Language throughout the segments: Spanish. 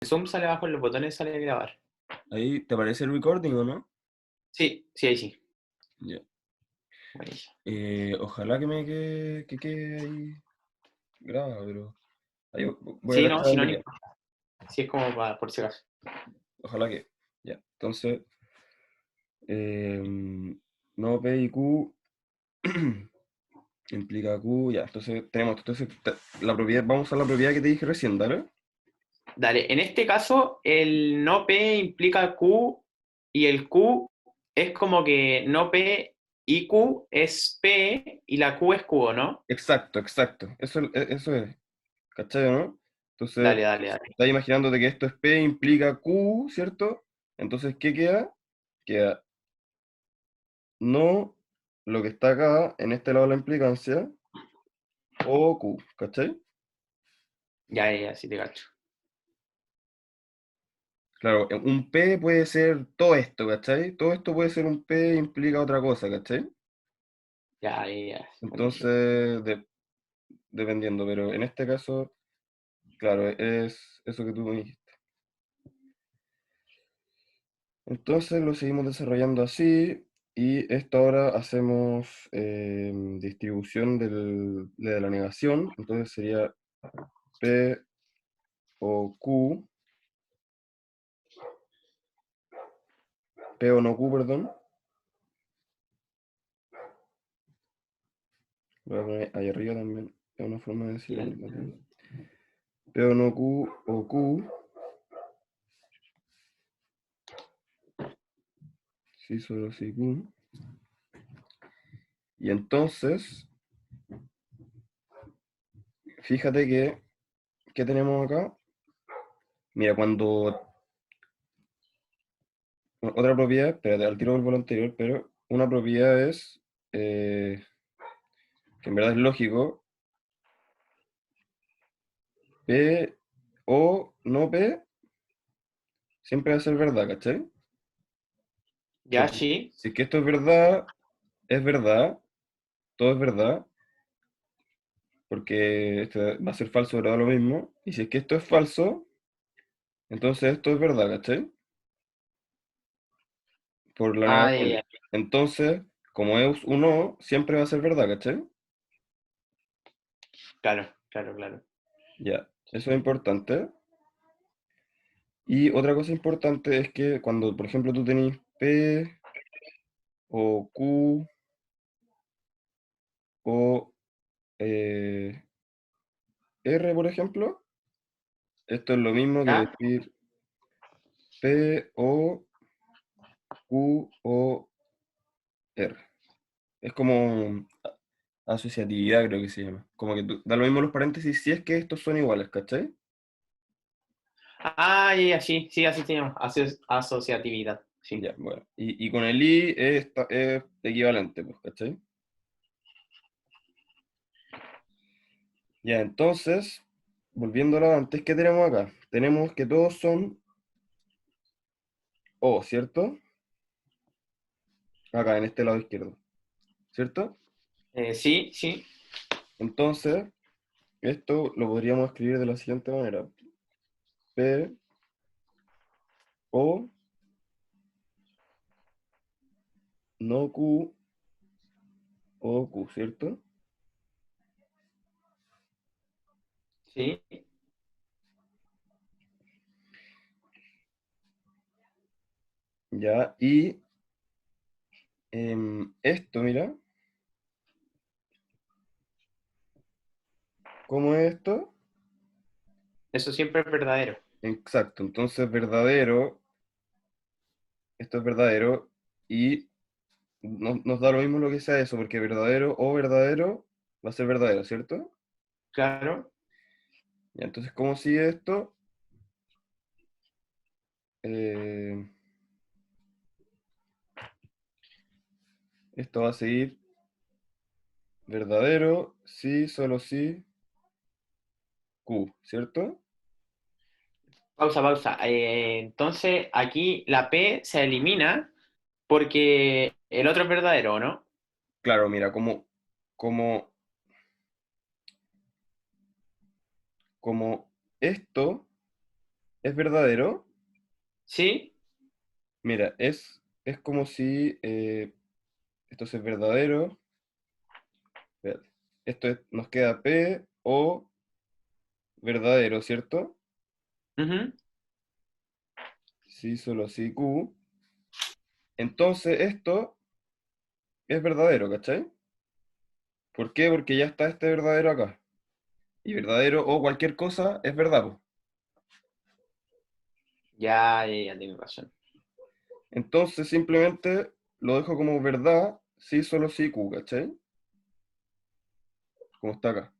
Zoom sale abajo en los botones, sale grabar. Ahí, ¿te aparece el recording o no? Sí, sí, ahí sí. Ya. Buenísimo. Ojalá que quede ahí grabado, pero ahí voy a Sí, no, cachar si dónde no, queda. sí es como para, por si acaso. Ojalá que. Ya. Entonces, no P y Q implica Q. Ya. Entonces, tenemos. Entonces, la propiedad, vamos a usar la propiedad que te dije recién, ¿dale? Dale, en este caso, el no P implica Q y el Q es como que no P y Q es P y la Q es Q, ¿no? Exacto, exacto. Eso es. ¿Cachai, o no? Entonces, Dale, dale, dale. estás imaginándote que esto es P implica Q, ¿cierto? Entonces, ¿qué queda? Queda no lo que está acá, en este lado de la implicancia, o Q, ¿cachai? Ya, ya, ya, sí te cacho. Claro, un P puede ser todo esto, ¿cachai? Todo esto puede ser un P implica otra cosa, ¿cachai? Ya, ya, ya. Buenísimo. Entonces, dependiendo, pero en este caso, claro, es eso que tú me dijiste. Entonces lo seguimos desarrollando así y esto ahora hacemos distribución de la negación, entonces sería P o Q, P o no Q, perdón. Lo voy a poner ahí arriba también, es una forma de decirlo Bien. en latín. P o no Q o Q, sí, solo sí Q. Y entonces, fíjate que, ¿qué tenemos acá? Mira, otra propiedad, espérate, al tiro del lo anterior, pero una propiedad es, eh, que en verdad es lógico, P o no P siempre va a ser verdad, ¿cachai? Ya, sí. Si es que esto es verdad, todo es verdad, porque esto va a ser falso, verdad, lo mismo. Y si es que esto es falso, entonces esto es verdad, ¿cachai? Por la Ah, ya, negación. ya. Entonces, como es un no, siempre va a ser verdad, ¿cachai? Claro, claro, claro. Ya, eso es importante. Y otra cosa importante es que cuando, por ejemplo, tú tenés P o Q o eh, R, por ejemplo, esto es lo mismo que ¿Ya? decir P o Q o R. Es como asociatividad, creo que se llama. Como que da lo mismo los paréntesis si es que estos son iguales, ¿cachai? Ah, ya, ya, sí, sí, así se llama. Asociatividad, sí. Ya, bueno. Y con el I es equivalente, pues, ¿cachai? Ya, entonces, volviendo a lo antes, ¿qué tenemos acá? Tenemos que todos son O, ¿cierto? Acá, en este lado izquierdo, ¿cierto? Sí, sí. Entonces, esto lo podríamos escribir de la siguiente manera. P, O, no Q, O, Q, ¿cierto? Sí. Ya, y esto, mira, ¿cómo es esto? Eso siempre es verdadero. Exacto, entonces verdadero, esto es verdadero, y nos da lo mismo lo que sea eso, porque verdadero o verdadero va a ser verdadero, ¿cierto? Claro. Ya, entonces, ¿cómo sigue esto? Eh, esto va a seguir verdadero, sí, solo sí, Q, ¿cierto? Pausa, pausa. Entonces, aquí la P se elimina porque el otro es verdadero, ¿o no? Claro, mira, como, como esto es verdadero. ¿Sí? Mira, es como si esto es verdadero. Espérate. Nos queda P o verdadero, ¿cierto? Ujú. Sí, solo sí, Q. Entonces esto es verdadero, ¿cachai? ¿Por qué? Porque ya está este verdadero acá. Y verdadero o cualquier cosa es verdad, po. Ya, ya, ya, tienes razón. Entonces simplemente lo dejo como verdad, sí, solo sí, Q, ¿cachai? Como está acá.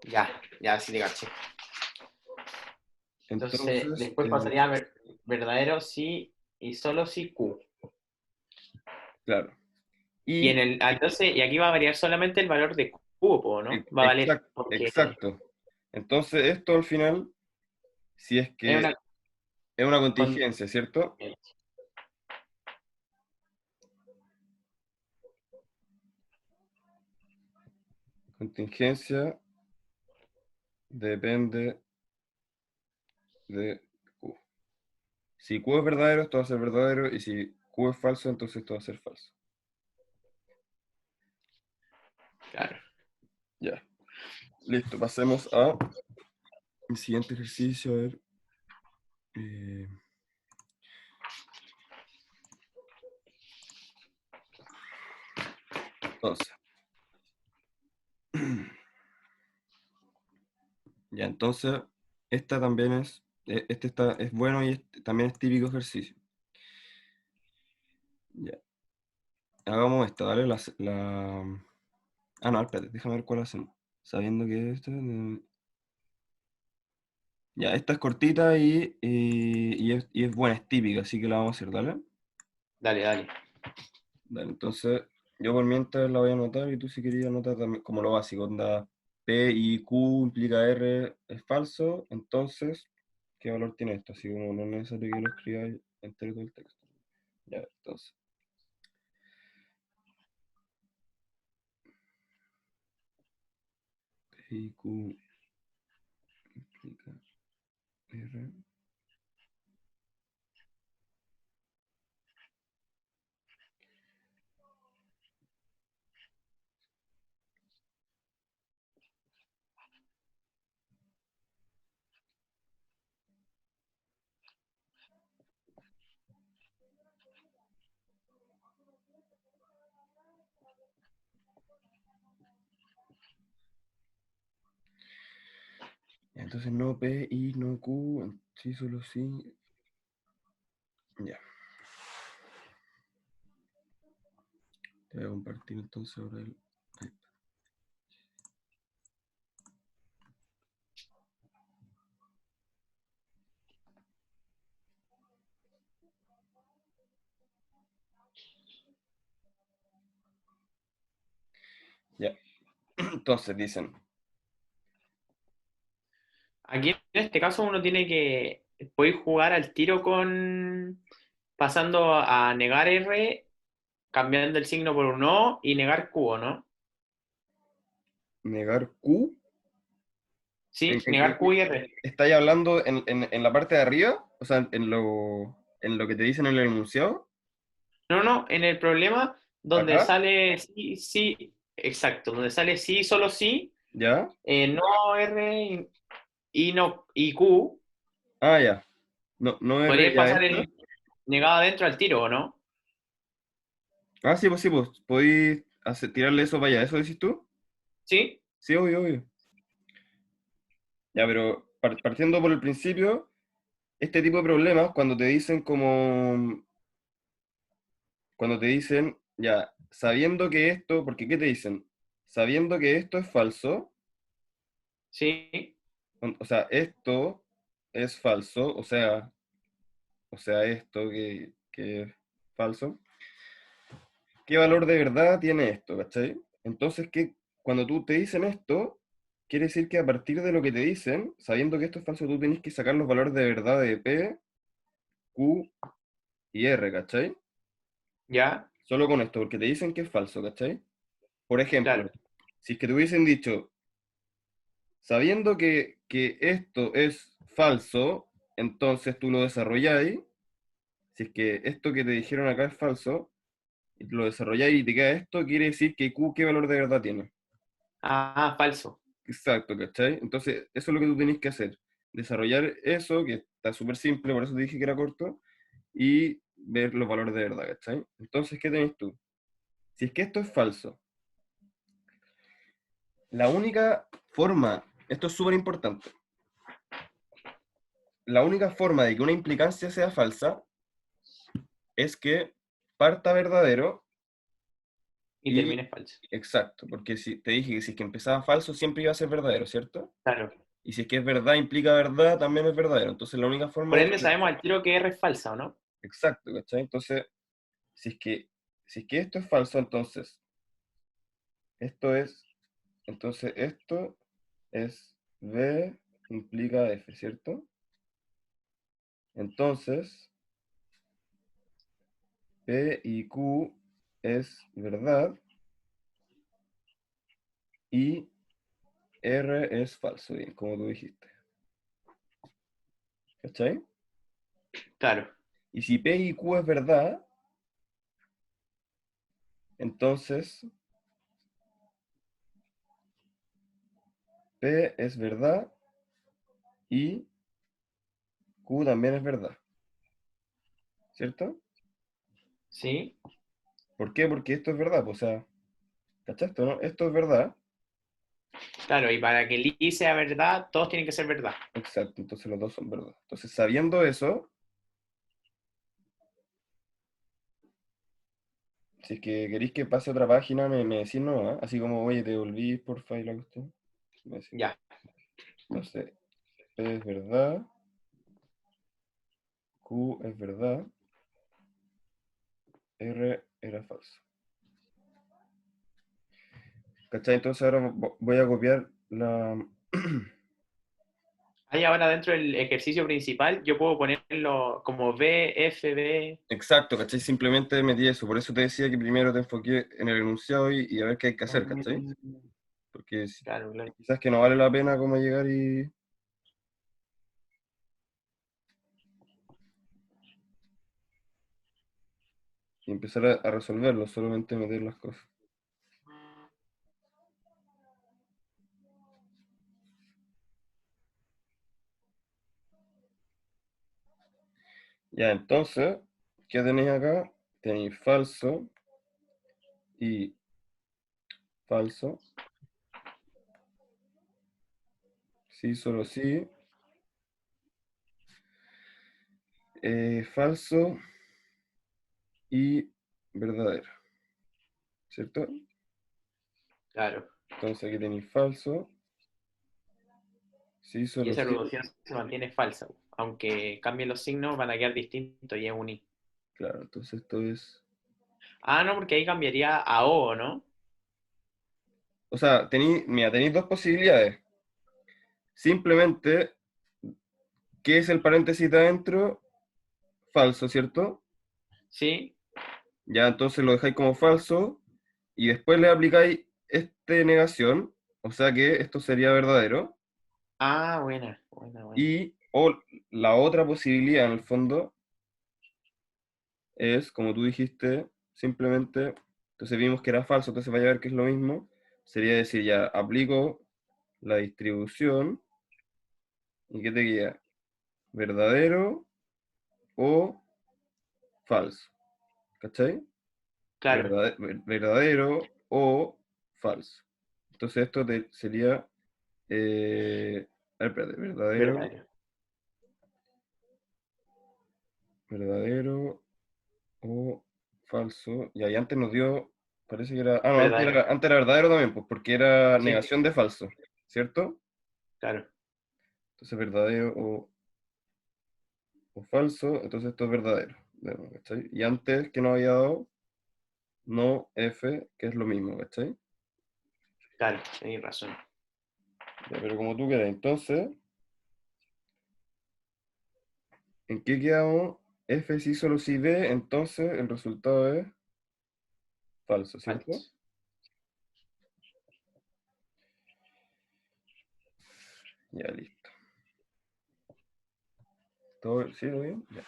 Ya, ya, sí te caché. Entonces, Entonces, después pasaría a verdadero sí y solo sí Q. claro. Y Y entonces, y aquí va a variar solamente el valor de Q, po, ¿no? Va a valer exacto, porque exacto. Entonces esto al final, si es es que una es una con- contingencia, ¿cierto? Contingencia depende de Q. Si Q es verdadero, esto va a ser verdadero, y si Q es falso, entonces esto va a ser falso. claro. Ya, listo. Pasemos a el siguiente ejercicio. A ver. eh, entonces, ya, entonces, esta también es bueno y también es típico ejercicio. Ya, hagamos esta, ¿vale? Ah, no, espérate, déjame ver cuál hacemos. Sabiendo que esta. Ya, esta es cortita y es buena, es típica, así que la vamos a hacer, ¿dale? Dale, dale. Dale, entonces, yo por mientras la voy a anotar y tú si querías anotar también, como lo básico, onda P y Q implica R es falso, entonces, ¿qué valor tiene esto? Así como no es necesario que lo escribáis entero todo el texto. Ya, entonces, P y Q implica R. Ya, entonces no P y no Q, sí, solo sí. Ya, te voy a compartir entonces ahora el. Ahí. Ya, entonces dicen, Aquí en este caso uno tiene que poder jugar al tiro con pasando a negar R, cambiando el signo por un O y negar Q, ¿no? negar Q. Sí, negar Q y R. ¿Estáis hablando en la parte de arriba? O sea, en lo que te dicen en el enunciado. No, no, en el problema donde ¿Acá? sale sí, sí, exacto, donde sale sí, solo sí, ¿Ya? no R y no y Q, Ah, ya. No, no R, podría ya pasar esto. el negado adentro al tiro, ¿o no? Ah, sí, pues, podéis tirarle eso para allá. ¿Eso decís tú? ¿Sí? Sí, obvio, obvio. Ya, pero partiendo por el principio, este tipo de problemas, cuando te dicen, ya, sabiendo que esto, porque ¿qué te dicen? Sabiendo que esto es falso, Sí, o sea, esto es falso, o sea, esto que es falso, ¿qué valor de verdad tiene esto? ¿Cachai? Entonces, cuando tú te dicen esto, quiere decir que a partir de lo que te dicen, sabiendo que esto es falso, tú tienes que sacar los valores de verdad de P, Q y R, ¿cachai? ya, Solo con esto, porque te dicen que es falso, ¿cachai? Por ejemplo, claro. si es que te hubiesen dicho, sabiendo que esto es falso, entonces tú lo desarrolláis. Si es que esto que te dijeron acá es falso, y lo desarrolláis y te queda esto, quiere decir que Q, ¿qué valor de verdad tiene? Ah, falso. Exacto, ¿cachai? Entonces, eso es lo que tú tenés que hacer. Desarrollar eso, que está súper simple, por eso te dije que era corto, y ver los valores de verdad, ¿cachai? Entonces, ¿qué tenés tú? Si es que esto es falso, la única forma, esto es súper importante, la única forma de que una implicancia sea falsa es que parta verdadero Y y termine falso. exacto, porque si te dije que si es que empezaba falso siempre iba a ser verdadero, ¿cierto? Claro. Y si es que es verdad implica verdad, también es verdadero. Entonces la única forma Por de ende, que... sabemos al tiro que R es falsa, ¿o no? Exacto, ¿cachai? Entonces, si es que, si es que esto es falso, entonces esto es, entonces esto es B implica F, ¿cierto? Entonces, P y Q es verdad y R es falso, bien, como tú dijiste. ¿Cachai? Claro. Y si P y Q es verdad, entonces P es verdad y Q también es verdad, ¿cierto? ¿Sí? ¿Por qué? Porque esto es verdad, pues, o sea, ¿cachaste, no? Esto es verdad, Claro, y para que el I sea verdad, todos tienen que ser verdad. exacto, entonces los dos son verdad. Entonces, sabiendo eso, si es que queréis que pase a otra página, me decís no, ¿ah? Así como, oye, te volví, porfa, y la cuestión. Me decís. Ya, Entonces, P es verdad, Q es verdad, R era falso. ¿Cachai? Entonces ahora voy a copiar la... ahí ahora dentro del ejercicio principal yo puedo ponerlo como B, F, B. Exacto, ¿cachai? Simplemente metí eso. Por eso te decía que primero te enfoqué en el enunciado y a ver qué hay que hacer, ¿cachai? Mm, Porque claro, claro. quizás que no vale la pena como llegar y empezar a resolverlo, solamente meter las cosas. Ya, entonces, ¿qué tenéis acá? Tenéis falso y falso. Sí, solo sí. Falso y verdadero, ¿cierto? Claro. Entonces aquí tenéis falso, sí, Y solo esa sí. reducción se mantiene falsa. Aunque cambien los signos, van a quedar distintos y es un I. Claro, entonces esto es... Ah, no, porque ahí cambiaría a O, ¿no? O sea, mira, tenéis dos posibilidades. Simplemente, ¿qué es el paréntesis de adentro? Falso, ¿cierto? Sí. Ya entonces lo dejáis como falso y después le aplicáis este negación, o sea que esto sería verdadero. Ah, buena, buena, buena. Y o la otra posibilidad en el fondo es, como tú dijiste, simplemente, entonces vimos que era falso, entonces vaya a ver que es lo mismo, sería decir, ya aplico la distribución y ¿qué te queda? ¿Verdadero o falso? ¿Cachai? Claro, Verdadero o falso. Entonces esto sería, a ver, espérate, verdadero. verdadero o falso. Y ahí antes nos dio, parece que era, ah, no, Verdadero. antes era verdadero también, pues porque era Sí, negación de falso, ¿cierto? claro, Entonces verdadero o falso, entonces esto es verdadero. ¿Cachai? Y antes que nos había dado no F, que es lo mismo, ¿cachai? claro, tenéis razón. Ya, pero como tú quieras, entonces, ¿en qué quedamos? F sí solo si B, entonces el resultado es falso, ¿cierto? Falso. Ya, listo. ¿Todo, sí, todo bien? Ya.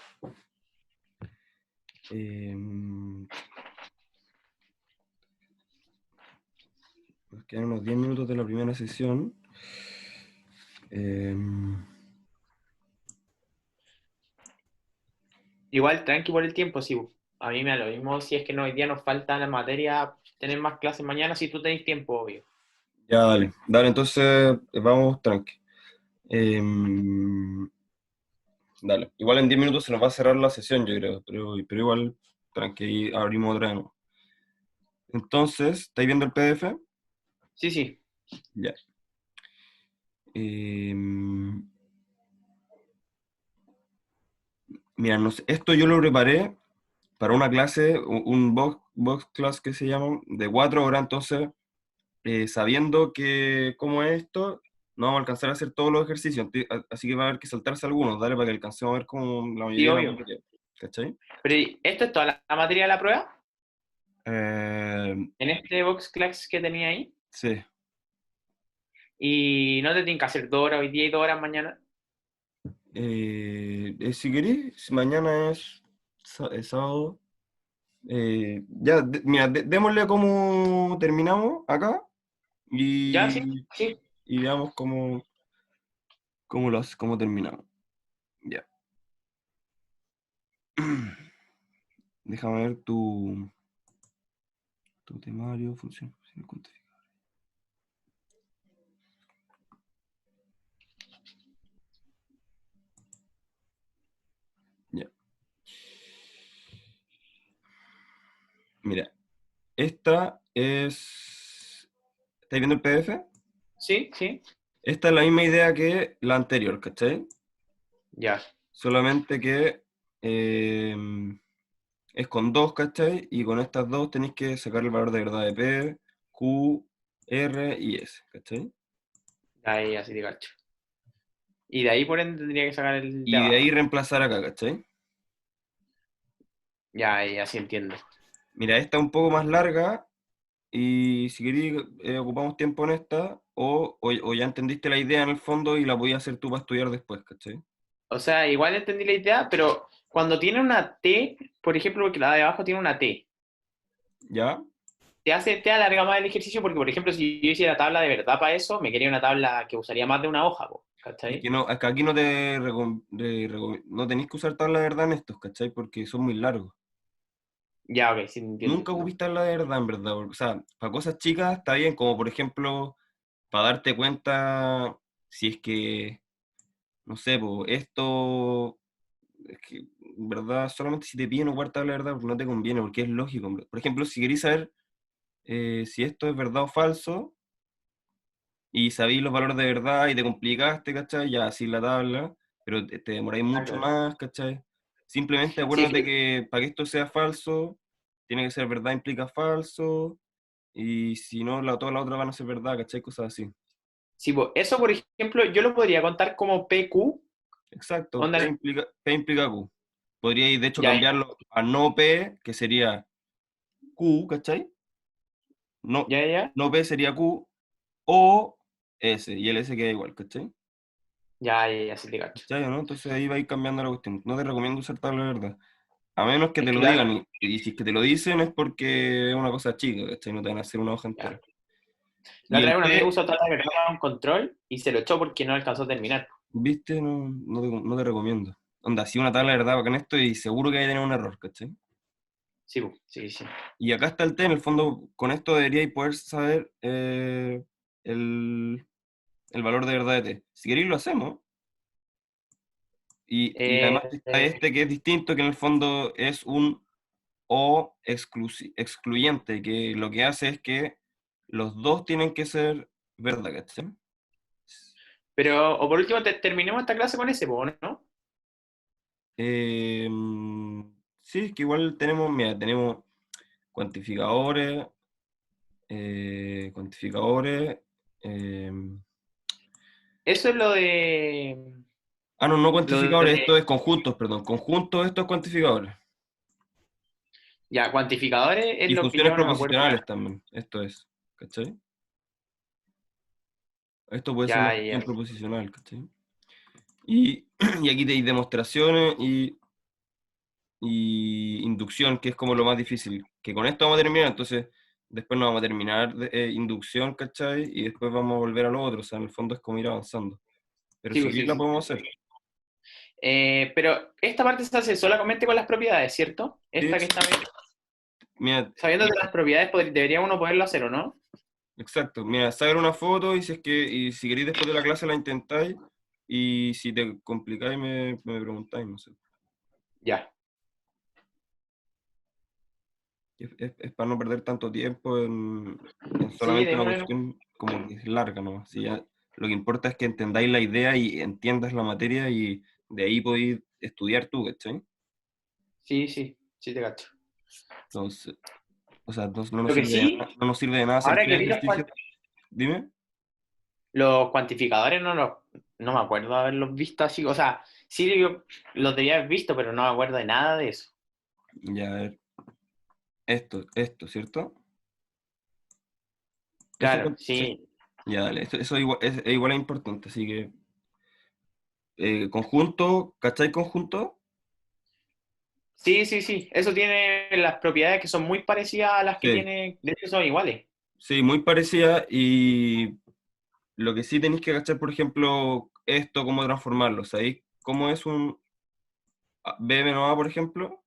Nos quedan unos 10 minutos de la primera sesión. Igual, tranqui por el tiempo, sí. A mí me da lo mismo si es que no, hoy día nos falta la materia, tener más clases mañana, si tú tenés tiempo, obvio. Ya, dale. Dale, entonces vamos tranqui. Dale. Igual en 10 minutos se nos va a cerrar la sesión, yo creo, pero igual tranqui, ahí abrimos otra de nuevo. Entonces, ¿estáis viendo el PDF? Sí, sí. Ya. Mira, no sé, esto yo lo preparé para una clase, un box class que se llama, de 4 horas, entonces, sabiendo que cómo es esto, no vamos a alcanzar a hacer todos los ejercicios, así que va a haber que saltarse algunos, dale, para que alcancemos a ver como la Sí, mayoría de la obvio. materia, ¿cachai? Pero ¿esto es toda la materia de la prueba? Eh, En este box class que tenía ahí. sí. Y no te tienen que hacer 2 horas hoy día y 2 horas mañana. Si querés, si mañana es sábado, ya, mira, démosle como terminamos acá Ya, sí, y, sí. y veamos cómo terminamos. Ya. Déjame ver tu temario, función cuantificador. Ya. Mira, esta es. ¿Estáis viendo el PDF? Sí, sí. Esta es la misma idea que la anterior, ¿cachai? Ya. Solamente que es con dos, ¿cachai? Y con estas dos tenéis que sacar el valor de verdad de P, Q, R y S, ¿cachai? Ahí, así de cacho. Y de ahí por ende tendría que sacar el de Y de ahí abajo. reemplazar acá, ¿cachai? Ya, ahí, así entiendo. Mira, esta es un poco más larga y si queréis ocupamos tiempo en esta o ya entendiste la idea en el fondo y la podías hacer tú para estudiar después, ¿cachai? O sea, igual entendí la idea, pero cuando tiene una T, por ejemplo, porque la de abajo tiene una T, ¿Ya? te alarga más el ejercicio porque, por ejemplo, si yo hiciera tabla de verdad para eso, me quería una tabla que usaría más de una hoja, po, Es que ¿cachai? no, es que aquí no no tenéis que usar tabla de verdad en estos, ¿cachai? Porque son muy largos. Ya, ok, sí entiendo. Nunca ocupiste tabla de verdad, en verdad. O sea, para cosas chicas está bien, como por ejemplo, para darte cuenta si es que, no sé, pues esto, es que, en verdad, solamente si te piden ocupar tabla de verdad, porque no te conviene, porque es lógico. Por ejemplo, si queréis saber si esto es verdad o falso, y sabéis los valores de verdad y te complicaste, ¿cachai? Ya así la tabla, pero te demoráis Ah, mucho claro. más, ¿cachai? Simplemente Sí, acuérdate que para que esto sea falso, tiene que ser verdad implica falso, y si no, todas las otras van a ser verdad, ¿cachai? Cosas así. sí, po, eso, por ejemplo, yo lo podría contar como PQ, Exacto, onda, P implica Q. Podríais, de hecho, ya, cambiarlo a no P, que sería Q, ¿cachai? No, ya, ya, no P sería Q, o S, y el S queda igual, ¿cachai? ya, ya, ya, sí te cacho. ¿Cachai, o no? Entonces ahí va a ir cambiando la cuestión. No te recomiendo usar tabla de verdad. A menos que Es te que lo la, digan, y si es que te lo dicen es porque es una cosa chica, ¿cachai? No te van a hacer una hoja ya. entera. La Y otra vez el un amigo P, usó tabla de verdad para un control y se lo echó porque no alcanzó a terminar. ¿viste? No te recomiendo. Onda, si una tabla de verdad con esto y seguro que hay que tener un error, ¿cachai? Sí, po, sí, sí. Y acá está el T, en el fondo, con esto deberíais poder saber el, el valor de verdad de T. Si queréis lo hacemos. Y Eh, además está este que es distinto, que en el fondo es un O excluyente, que lo que hace es que los dos tienen que ser verdad, ¿cachai? pero, o por último, terminemos esta clase con ese, po, ¿no? Eh, sí, es que igual tenemos, mira, tenemos cuantificadores, cuantificadores, eh, Eso es lo de. no Lo cuantificadores, esto de es conjuntos, perdón, conjuntos estos cuantificadores. ya, cuantificadores es Y lo que funciones yo no me acuerdo. proposicionales también, esto es, ¿cachai? Esto puede ser una Ya, ya, función ya. proposicional, ¿cachai? Y Y aquí tenéis demostraciones y inducción, que es como lo más difícil. Que con esto vamos a terminar, entonces después nos vamos a terminar inducción, ¿cachai? Y después vamos a volver a lo otro, o sea, en el fondo es como ir avanzando. Pero Sí, si pues queréis sí, la sí. podemos hacer. Pero esta parte se hace solamente con las propiedades, ¿cierto? Sí, Esta que está mira, sabiendo de las propiedades, debería uno poderlo hacer, ¿o no? exacto, mira, sacar una foto y y si queréis después de la clase la intentáis y si te complicáis me preguntáis, no sé. Ya. Es para no perder tanto tiempo en Sí, solamente una démosle. cuestión como que es larga, ¿no? Si ya, lo que importa es que entendáis la idea y entiendas la materia y de ahí podéis estudiar tú, ¿cachai? Sí, sí, sí te cacho. Entonces, o sea, no nos Lo que sirve de sí, no nos sirve de nada hacer ahora que tres vi ejercicios. Dime. los cuantificadores, no me acuerdo de haberlos visto así. O sea, sí yo los debía haber visto, pero no me acuerdo de nada de eso. Ya, a ver, esto, ¿cierto? Eso, Claro, sí. sí. Ya, dale, eso igual, es igual es importante, así que conjunto, ¿cachai conjunto? Sí, sí, sí. Eso tiene las propiedades que son muy parecidas a las que Sí, tiene. De hecho, son iguales. sí, muy parecida y lo que sí tenéis que cachar, por ejemplo, esto, cómo transformarlo, ¿sabéis? ¿Cómo es un B menos A, por ejemplo?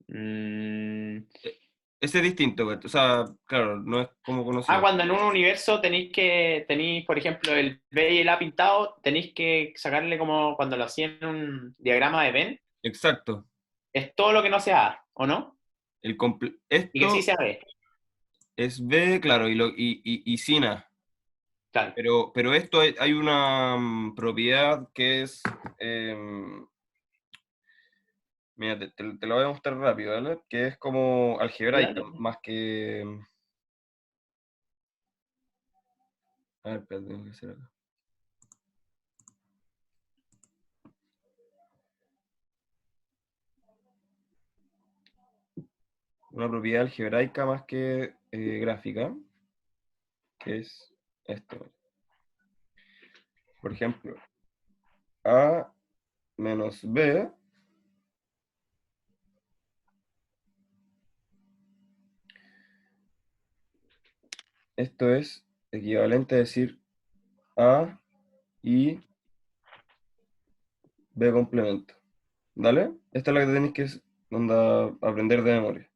Mm. E- Ese es distinto, ¿cachai? O sea, claro, no es como conocido. Cuando en un universo tenéis, por ejemplo, el B y el A pintado, tenéis que sacarle como cuando lo hacían en un diagrama de Venn, Exacto. es todo lo que no sea A, ¿o no? Y que sí Esto sea B, es B, claro, y sin A. claro. Pero esto hay una propiedad que es, mira, te lo voy a mostrar rápido, ¿vale? Que es como ¿Ya? algebraica, más que... A ver, espérate, tengo que hacer acá. Una propiedad algebraica más que gráfica, que es esto. Por ejemplo, A menos B, esto es equivalente a decir A y B complemento. ¿Dale? Esta es la que tenéis que aprender de memoria.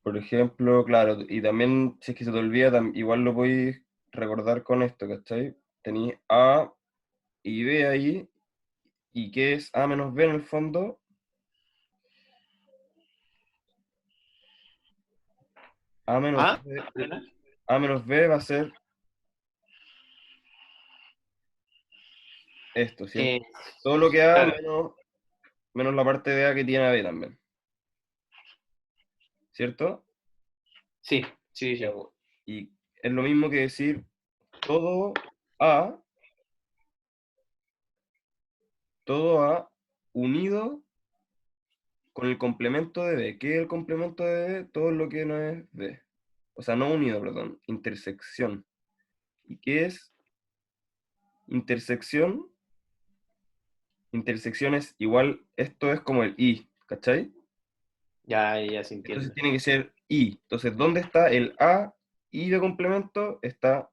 Por ejemplo, claro, y también si es que se te olvida, igual lo podéis recordar con esto, ¿cachai? Tenéis A y B ahí, y ¿qué es A menos B en el fondo? A menos ¿Ah? B, ¿Verdad? A menos B va a ser esto, ¿cierto? Eh, Todo lo que A claro, menos la parte de A que tiene B también, ¿cierto? sí, sí, Ya, sí. po. Y es lo mismo que decir todo A, todo A unido con el complemento de B. ¿Qué es el complemento de B? Todo lo que no es B. O sea, no unido, perdón, intersección. ¿Y qué es intersección? Intersección es igual, esto es como el I, ¿cachai? Ya, ya se Entonces entiende. tiene que ser I. Entonces, ¿dónde está el A, I de complemento? Está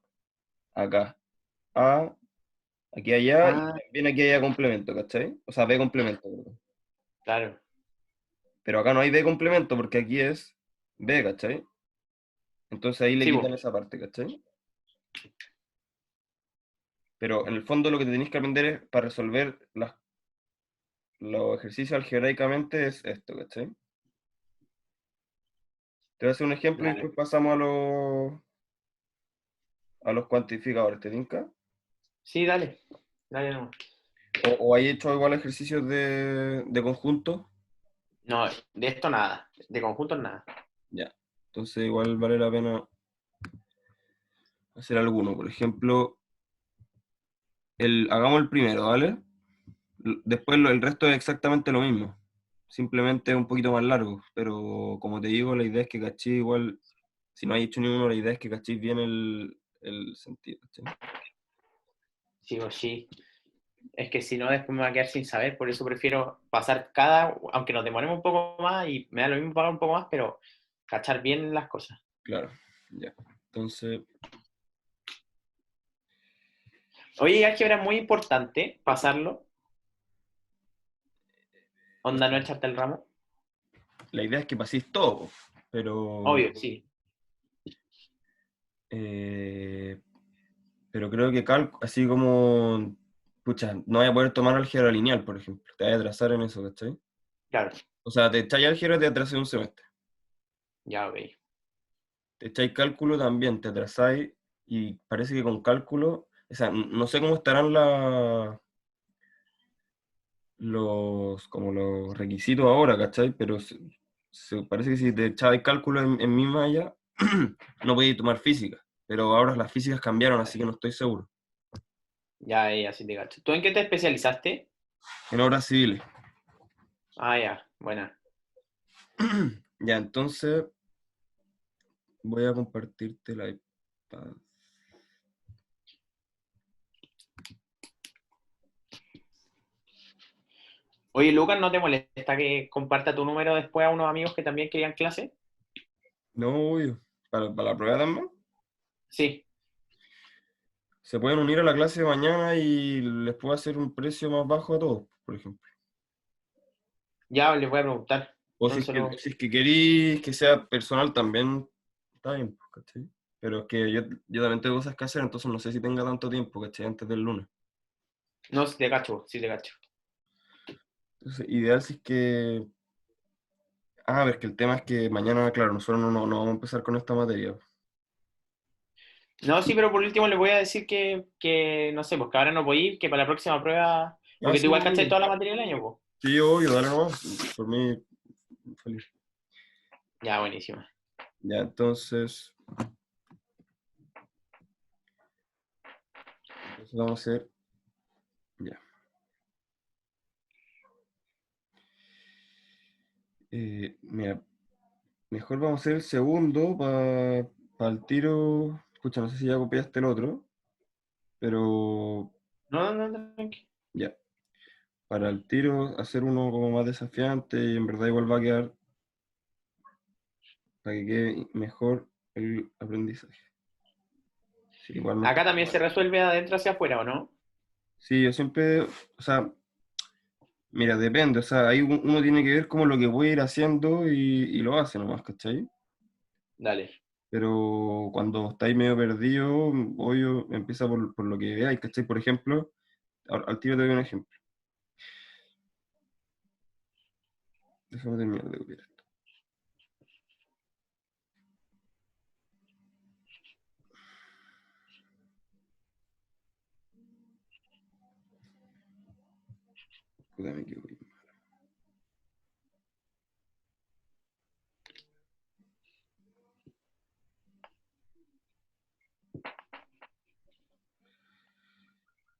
acá. A, aquí allá, y Ah, también aquí allá complemento, ¿cachai? O sea, B complemento, perdón. claro. Pero acá no hay B complemento porque aquí es B, ¿cachai? Entonces ahí le Sí, quitan po. esa parte, ¿cachai? Pero en el fondo lo que te tenéis que aprender es para resolver los ejercicios algebraicamente es esto, ¿cachai? Te voy a hacer un ejemplo y Dale. después pasamos a los cuantificadores, ¿te tinca? Sí, dale. Dale, no. O hay hecho igual ejercicios de conjunto, No, de esto nada. De conjuntos nada. ya. Entonces igual vale la pena hacer alguno. Por ejemplo, hagamos el primero, ¿vale? Después el resto es exactamente lo mismo. Simplemente es un poquito más largo. Pero como te digo, la idea es que caché igual si no hay hecho ninguno, la idea es que cachéis bien el sentido, ¿cachai? Sí o sí. Es que si no, después me va a quedar sin saber, por eso prefiero pasar cada, aunque nos demoremos un poco más y me da lo mismo pagar un poco más, pero cachar bien las cosas. Claro, ya. Entonces, Oye, álgebra es muy importante pasarlo, o onda no sea, echarte el ramo. la idea es que paséis todo, pero, Obvio, sí. eh, pero creo que así como, pucha, no voy a poder tomar álgebra lineal, por ejemplo, te voy a atrasar en eso, ¿cachai? Claro, O sea, te echáis álgebra, te atrasé un semestre. ya, ok. Te echáis cálculo también, te atrasáis, y parece que con cálculo, o sea, no sé cómo estarán como los requisitos ahora, ¿cachai? Pero parece que si te echabais cálculo en mi malla, no podías tomar física. Pero ahora las físicas cambiaron, así que no estoy seguro. Ya, así te cacho. ¿Tú en qué te especializaste? En obras civiles. Ah, ya, buena. Ya, entonces voy a compartirte la iPad. Oye, Lucas, ¿no te molesta que comparta tu número después a unos amigos que también querían clase? No, obvio. Para la prueba también. Sí, Se pueden unir a la clase de mañana y les puedo hacer un precio más bajo a todos, por ejemplo. ya les voy a preguntar. O Entonces, si es que queréis que sea personal también, está bien, pues, ¿cachai? Pero es que yo también tengo cosas que hacer, entonces no sé si tenga tanto tiempo, ¿cachai? Antes del lunes. no, si te cacho, si te cacho. Entonces, ideal si es que... Ah, a ver, que el tema es que mañana, claro, nosotros no vamos a empezar con esta materia. No, sí, pero por último les voy a decir no sé, pues que ahora no voy a ir, que para la próxima prueba, Ah, porque tú sí, igual cachai obvio. toda la materia del año, pues. Sí, obvio, dale nomás. Por mí, feliz. Ya, buenísima. Ya, entonces vamos a hacer... Ya. Mira, mejor vamos a hacer el segundo para el tiro. Escucha, no sé si ya copiaste el otro, pero No, no, no, tranqui. ya. Para el tiro, hacer uno como más desafiante y en verdad igual va a quedar para que quede mejor el aprendizaje. Sí, igual no está Acá también se mal. resuelve de adentro hacia afuera, ¿o no? Sí, yo siempre, o sea, mira, depende, o sea, ahí uno tiene que ver como lo que puede ir haciendo y lo hace nomás, ¿cachai? Dale. Pero cuando estáis medio perdido, obvio, empieza por lo que veáis, ¿cachai? Por ejemplo, al tiro te doy un ejemplo. Déjame terminar de copiar esto. Puta, me equivoqué.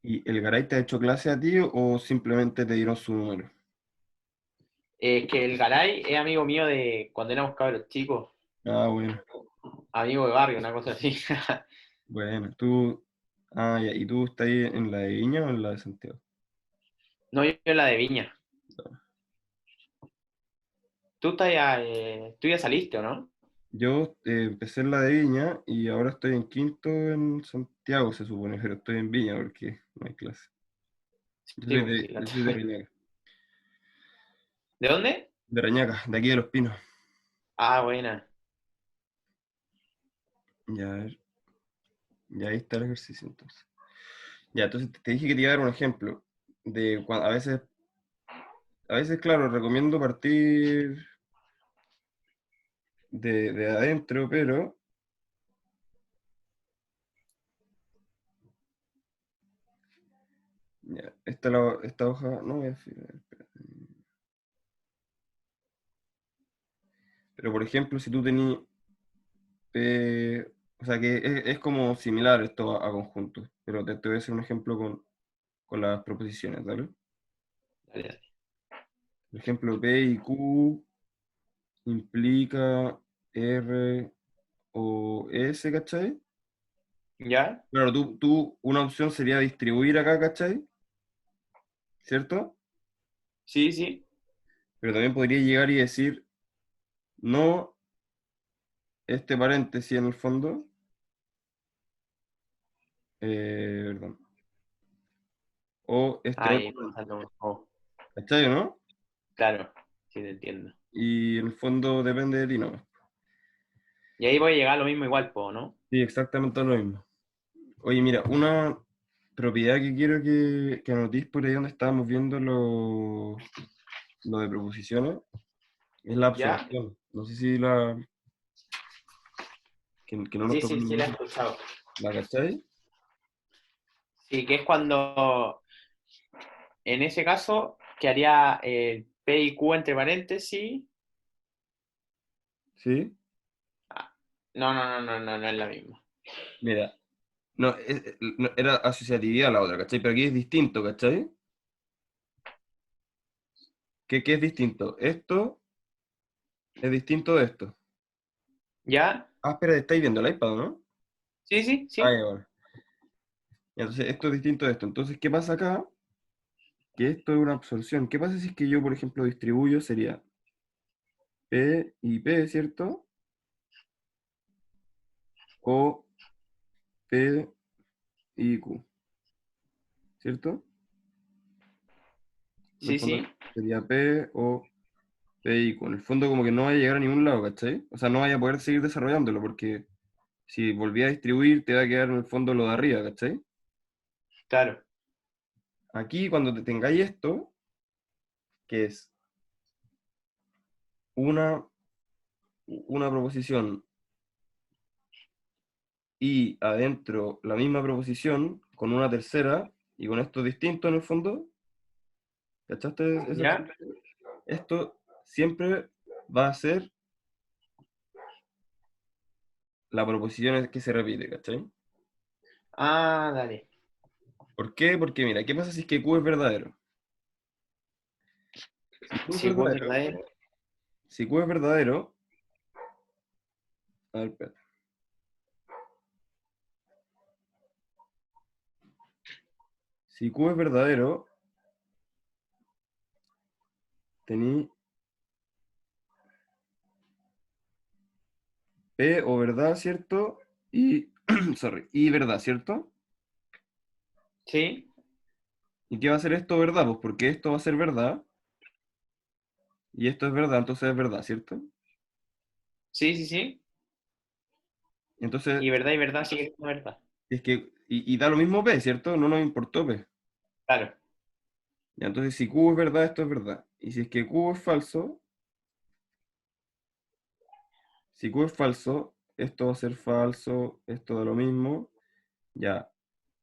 ¿Y el Garay te ha hecho clase a ti o simplemente te dieron su número? Que el Garay es amigo mío de cuando éramos cabros chicos, Ah, bueno, amigo de barrio, una cosa así. bueno, tú, ah, ya, ¿y tú estás ahí en la de Viña o en la de Santiago? No, yo la de Viña. Tú ya saliste, ¿o no? Yo empecé en la de Viña y ahora estoy en quinto en Santiago, se supone, pero estoy en Viña porque no hay clase. Sí, pues, sí, Yo soy de Reñaca, ¿De dónde? de aquí de Los Pinos. Ah, buena. Ya, a ver, ya ahí está el ejercicio entonces. Ya, entonces te dije que te iba a dar un ejemplo de cuando a veces, claro, recomiendo partir de adentro, pero ya, esta hoja, no voy a espera. Pero por ejemplo, si tú tenías, o sea que es como similar esto a conjuntos, pero te voy a hacer un ejemplo con las proposiciones, ¿vale? Dale, dale. Por ejemplo, P y Q implica R o S, ¿cachai? ¿Ya? Claro, una opción sería distribuir acá, ¿cachai? ¿Cierto? Sí, sí. Pero también podría llegar y decir, no este paréntesis en el fondo, perdón, o este Ahí, otro, pensando un poco. ¿cachai o no? Claro, sí te entiendo. Y en el fondo depende de ti, ¿no? Y ahí voy a llegar a lo mismo igual, po, ¿no? Sí, exactamente lo mismo. Oye, mira, una propiedad que quiero que anotís por ahí donde estábamos viendo lo de proposiciones es la ¿Ya? absorción. No sé si que no nos Sí, tocó sí, sí, la he ninguna. escuchado. ¿La cachai? Sí, que es cuando, en ese caso, que haría P y Q entre paréntesis. ¿Sí? Ah, no, no, no, no, no, no es la misma. Mira, no, no, era asociatividad la otra, ¿cachai? Pero aquí es distinto, ¿cachai? ¿Qué es distinto? Esto es distinto de esto. ¿Ya? Ah, espera, estáis viendo el iPad, ¿no? Sí, sí, Ah, sí. ya, bueno. Entonces, esto es distinto de esto. Entonces, ¿qué pasa acá? Que esto es una absorción. ¿Qué pasa si es que yo, por ejemplo, distribuyo? Sería P y P, ¿cierto? O P y Q, ¿cierto? En el Sí, fondo sí. sería P o P y Q. En el fondo como que no vaya a llegar a ningún lado, ¿cachai? O sea, no vaya a poder seguir desarrollándolo porque si volví a distribuir te va a quedar en el fondo lo de arriba, ¿cachai? Claro. Aquí cuando te tengáis esto, que es una, una proposición y adentro la misma proposición con una tercera y con esto distinto en el fondo, ¿cachaste esa ¿Ya? explicación? Esto siempre va a ser la proposición que se repite, ¿cachai? Ah, dale. ¿Por qué? Porque mira, ¿qué pasa si es que Q es verdadero? Si Q es Si Q es verdadero, verdadero. si Q es verdadero, a ver, espérate. Si Q es verdadero, tení P o verdad, ¿cierto? Y, sorry, y verdad, ¿cierto? Sí, ¿Y qué va a ser esto verdad? Pues porque esto va a ser verdad y esto es verdad, entonces es verdad, ¿cierto? sí, sí, sí. Entonces, Y verdad sigue siendo verdad. es que, y da lo mismo P, ¿cierto? No nos importó P. Claro. Ya, entonces, si Q es verdad, esto es verdad. Y si es que Q es falso, si Q es falso, esto va a ser falso, esto da lo mismo. Ya,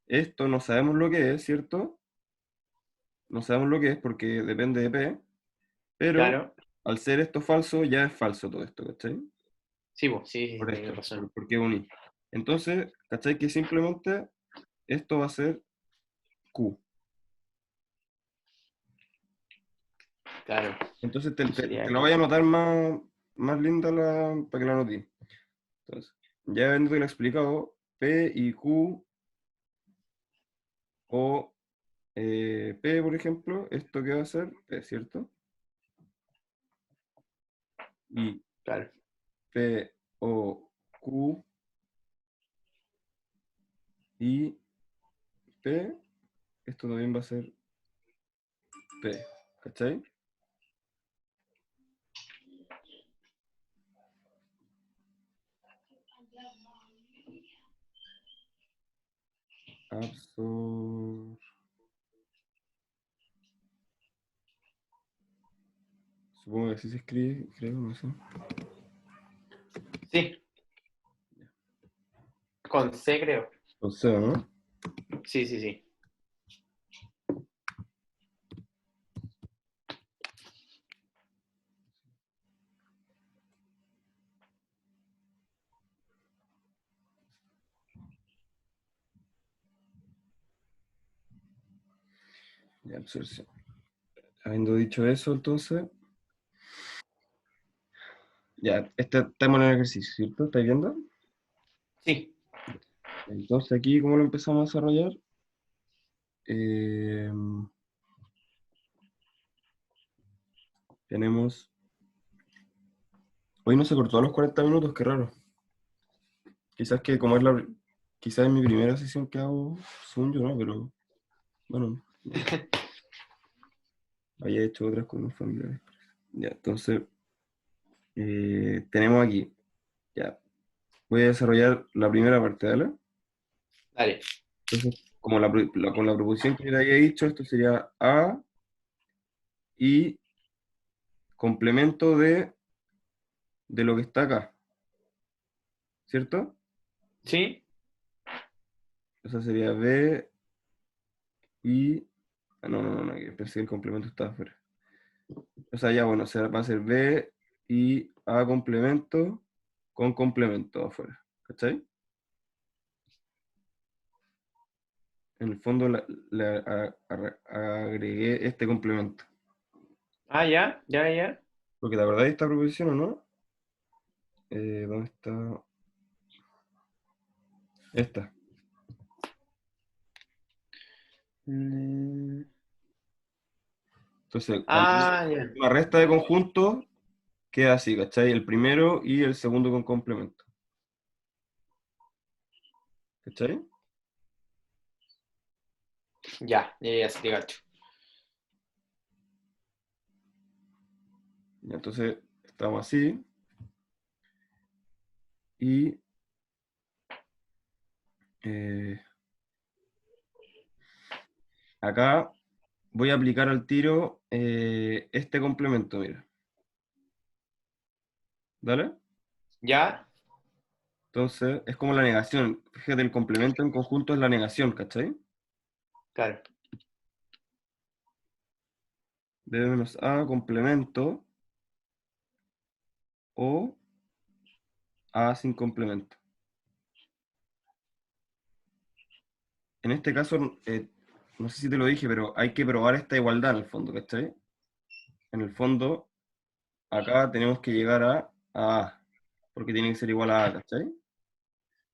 esto no sabemos lo que es, ¿cierto? No sabemos lo que es porque depende de P, pero Claro. al ser esto falso, ya es falso todo esto, ¿cachai? Sí, pues, sí, sí, Por tienes esto, razón. porque uní. Entonces, ¿cachai? Que simplemente esto va a ser Q. Claro. Entonces Sería te la Q. voy a anotar más linda para que la anotes. Entonces, ya habiéndote lo explicado, P y Q o P, por ejemplo, esto que va a ser P, ¿cierto? Y Claro. P o Q y P, esto también va a ser P, ¿cachai? Absor... Supongo que así se escribe, creo, no sé. Sí, con C creo. O sea, ¿no? Sí, sí, sí. Ya, absorción. Habiendo dicho eso, entonces, ya, estamos en el ejercicio, ¿cierto? ¿Estáis viendo? Sí, Entonces aquí, ¿cómo lo empezamos a desarrollar? Eh, tenemos... Hoy no se cortó a los 40 minutos, qué raro. Quizás que como es quizás es mi primera sesión que hago, según yo, ¿no? Pero bueno, había hecho otras con mis familiares. Ya, entonces, tenemos aquí, ya, voy a desarrollar la primera parte, ¿vale? dale. Entonces, como con la proposición que le había dicho, esto sería A y complemento de lo que está acá, ¿cierto? ¿Sí? O sea, sería B y... no, que pensé que el complemento estaba afuera. O sea, ya bueno, va a ser B y A complemento con complemento afuera, ¿cachai? En el fondo agregué este complemento. Ah, ya, ya, ya. Porque la verdad esta proposición, ¿o no? ¿Dónde está? Esta. Mm, Entonces, cuando Ah, ya. la resta de conjuntos, queda así, ¿cachai? El primero y el segundo con complemento. ¿Cachai? Ya, ya, ya, sí te cacho. Y entonces, estamos así. Y eh, acá voy a aplicar al tiro este complemento, mira. ¿Dale? ¿Ya? Entonces, es como la negación. Fíjate, el complemento en conjunto es la negación, ¿cachai? Claro. B menos A complemento o A sin complemento. En este caso, no sé si te lo dije, pero hay que probar esta igualdad en el fondo, ¿cachai? En el fondo, acá tenemos que llegar a, porque tiene que ser igual a ¿cachai?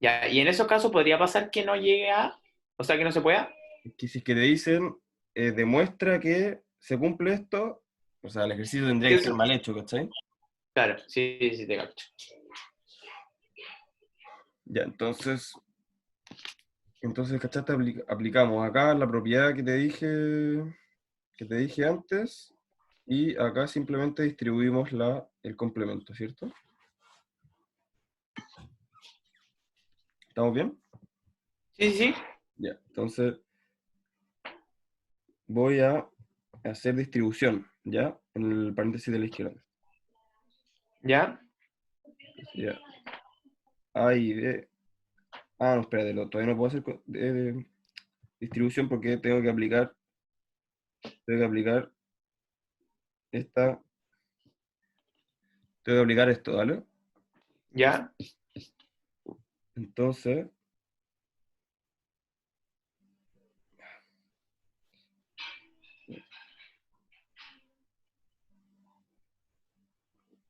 Ya, y en esos casos podría pasar que no llegue a, o sea, que no se pueda. Es que si es que te dicen, demuestra que se cumple esto, o sea, el ejercicio tendría que estar Eso. mal hecho, ¿cachai? Claro, sí, sí, te cacho. Ya, entonces, ¿cachaste? Aplicamos acá la propiedad que te dije antes, y acá simplemente distribuimos el complemento, ¿cierto? ¿Estamos bien? Sí, sí, sí. Ya, entonces voy a hacer distribución, ¿ya? En el paréntesis de la izquierda. Ya, Sería A y B. Ah, no, espérate, todavía no puedo hacer distribución porque tengo que aplicar esta, tengo que aplicar esto, ¿vale? ya, Entonces,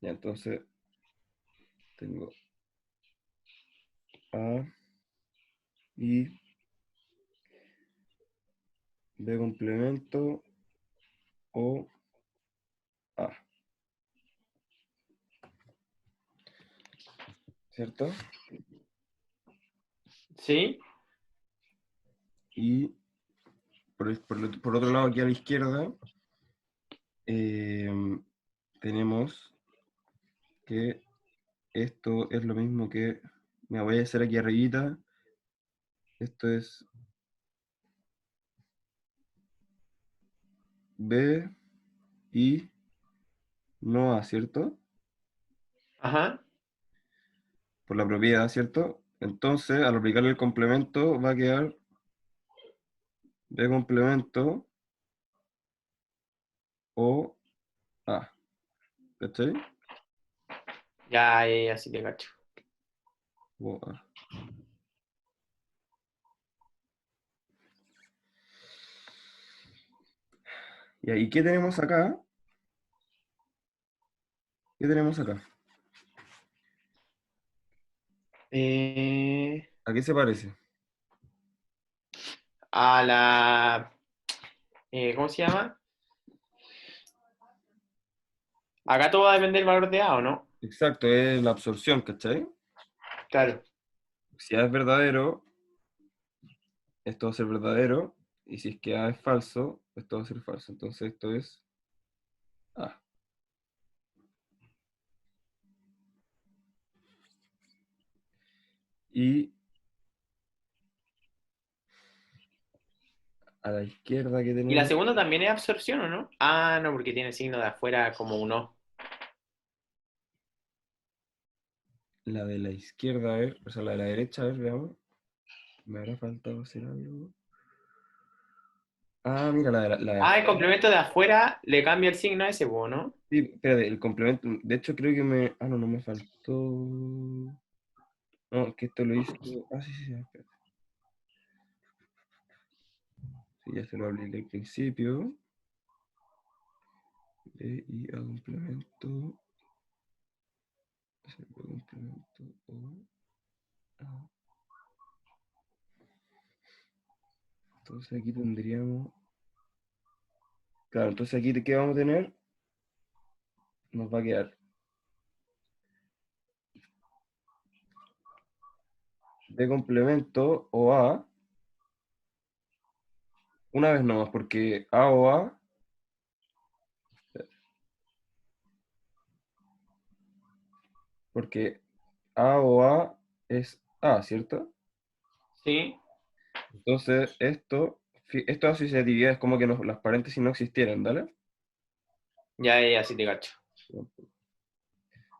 ya, entonces tengo A y B complemento o A, ¿cierto? sí, Y por otro lado, aquí a la izquierda, eh, tenemos que esto es lo mismo que, me voy a hacer aquí arribita, esto es B y no A, ¿cierto? ajá, Por la propiedad, ¿cierto? Entonces, al aplicarle el complemento, va a quedar B complemento o A, ¿cachai? ya, ya, ya, sí te cacho. O A. ¿Y ahí qué tenemos acá? ¿Qué tenemos acá? ¿A qué se parece? A la, ¿cómo se llama? Acá todo va a depender del valor de A, ¿o no? Exacto, es la absorción, ¿cachai? Claro. Si A es verdadero, esto va a ser verdadero, y si es que A es falso, esto va a ser falso. Entonces esto es A. Y a la izquierda que ¿Y la tenemos, segunda también es absorción, o no? Ah, no, porque tiene signo de afuera como un O. la de la izquierda, a ver, o sea, la de la derecha, a ver, veamos. Me habrá faltado hacer algo. Ah, mira, la de Ah, el afuera. complemento de afuera le cambia el signo a ese, po, ¿no? Sí, espérate, el complemento. De hecho, creo que me. Ah, no, no me faltó. No, que esto lo hizo. Ah, sí, sí, sí, espérate. Sí, ya se lo hablé al principio. Y a complemento. Complemento o. Entonces aquí tendríamos. Claro, entonces aquí, ¿qué vamos a tener? Nos va a quedar de complemento o A. Una vez nomás, porque A o A. Porque A o A es A, ¿cierto? Sí. Entonces, esto es asociatividad, es como que las paréntesis no existieran, ¿vale? Ya, ya, sí te cacho.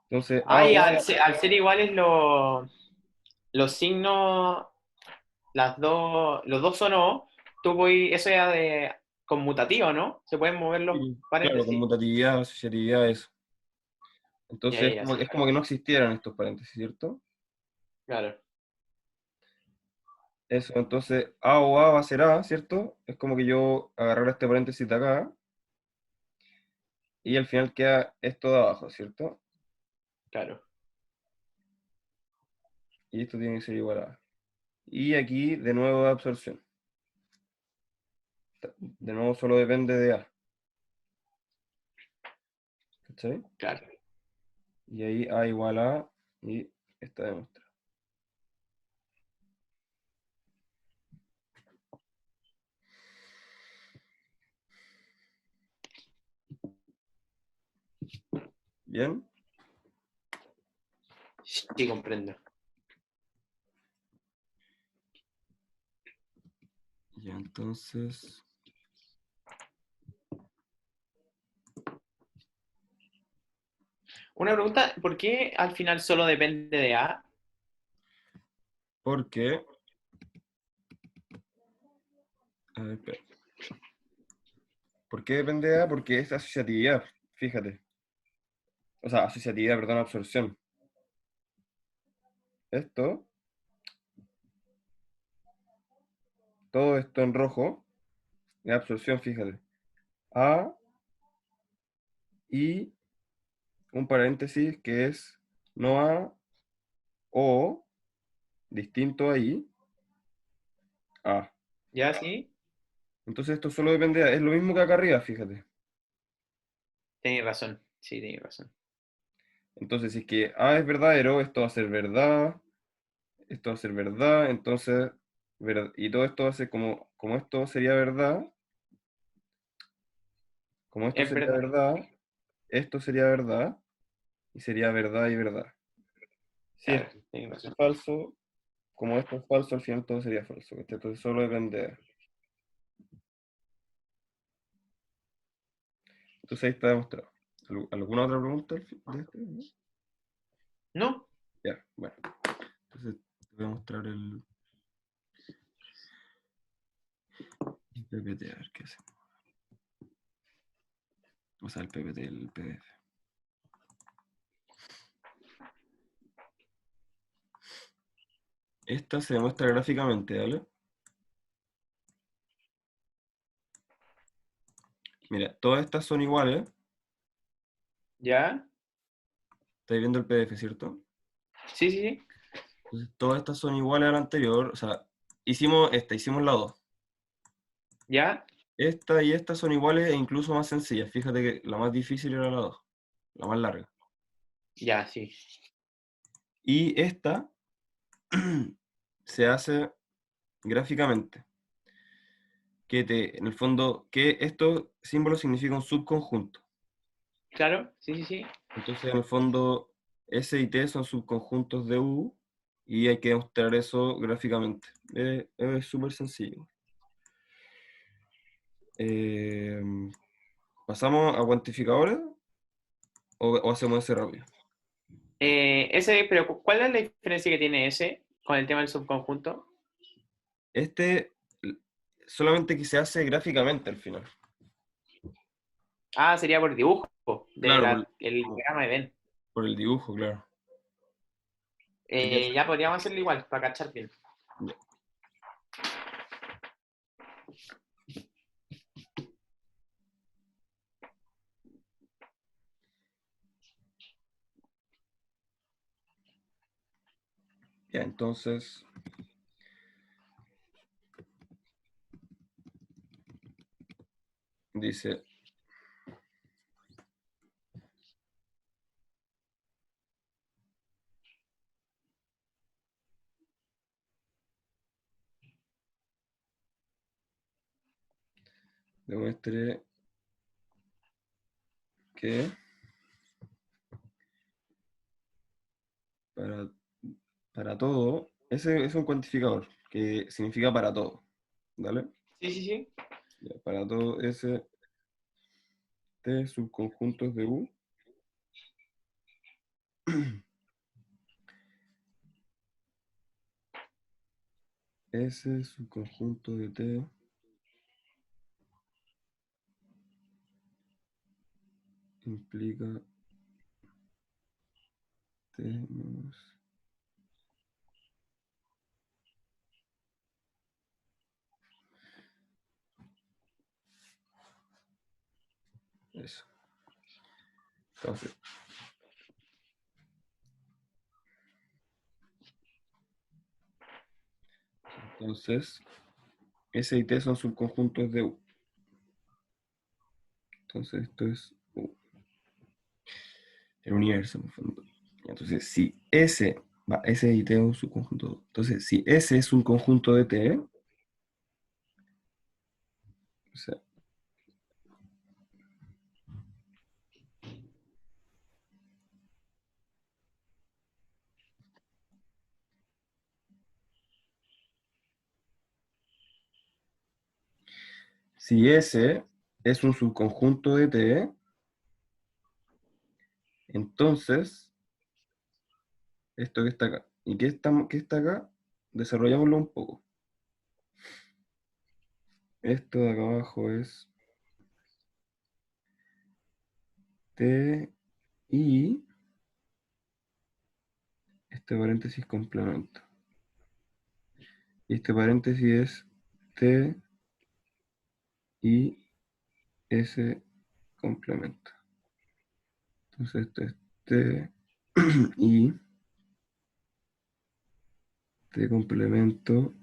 Entonces, A Ah, y o A, al ser iguales los signos, los dos son O, eso ya de conmutativo, ¿no? Se pueden mover los sí, claro, paréntesis. conmutatividad, asociatividad, eso. Ya, Entonces, ya, sí es te como que cacho. no existieran estos paréntesis, ¿cierto? Claro, Eso, entonces, A o A va a ser A, ¿cierto? Es como que yo agarrar este paréntesis de acá y al final queda esto de abajo, ¿cierto? claro. Y esto tiene que ser igual a A. Y aquí, de nuevo, absorción. De nuevo, solo depende de A, ¿cachai? Claro. Y ahí A igual a y está demostrado. ¿Bien? Sí, comprendo. Ya, entonces, Una pregunta, ¿por qué al final solo depende de A? porque, a ver, espera. ¿Por qué depende de A? Porque es asociatividad, fíjate. O sea, asociatividad, perdón, absorción. Esto, todo esto en rojo, es absorción, fíjate. A y un paréntesis que es no A o distinto ahí, A. ¿Ya, sí? Entonces esto solo depende de A. Es lo mismo que acá arriba, fíjate. Tenéis razón, sí, tenéis razón. Entonces, si es que A es verdadero, esto va a ser verdad, esto va a ser verdad, entonces, y todo esto va a ser como esto sería verdad, como esto Es sería verdad. verdad, esto sería verdad, y sería verdad y verdad. Si Claro, esto tenéis es razón. falso, como esto es falso, al final todo sería falso. ¿Cachai? Entonces solo depende de A. Entonces ahí está demostrado. ¿Alguna otra pregunta de este? ¿No? ¿No? Ya, bueno. Entonces te voy a mostrar el PPT, a ver qué hace. O sea, el PPT, el PDF. Esta se demuestra gráficamente, ¿vale? Mira, todas estas son iguales. ¿Ya? Estáis viendo el PDF, ¿cierto? Sí, sí, sí. Entonces, todas estas son iguales a la anterior. O sea, hicimos la 2. ¿Ya? Esta y esta son iguales e incluso más sencillas. Fíjate que la más difícil era la 2, la más larga. Ya, sí. Y esta se hace gráficamente. En el fondo, que estos símbolos significan un subconjunto. Claro, sí, sí, sí. Entonces, en el fondo, S y T son subconjuntos de U y hay que demostrar eso gráficamente. Es súper sencillo. Eh, ¿Pasamos a cuantificadores o hacemos ese rápido? Pero ¿cuál es la diferencia que tiene ese con el tema del subconjunto? Este solamente que se hace gráficamente al final. Ah, sería por dibujo, Claro, el diagrama de Venn. por el dibujo, claro. Sería Ya podríamos hacerlo igual, para cachar bien. ya. Ya, entonces dice, demuestre que para, para todo, ese es un cuantificador que significa para todo, ¿vale? Sí, sí, sí. Ya, para todo ese T subconjuntos de U, ese subconjunto de T implica T menos eso. Entonces, entonces, S y T son subconjuntos de U. Entonces, esto es U, el universo en el fondo. Entonces, si S y T es un subconjunto de U. Entonces, si S es un conjunto de T, o sea, si S es un subconjunto de T, entonces, esto que está acá. ¿Y qué está acá? Desarrollámoslo un poco. Esto de acá abajo es T y este paréntesis complemento. Y este paréntesis es T y S complemento. Entonces esto es T y T complemento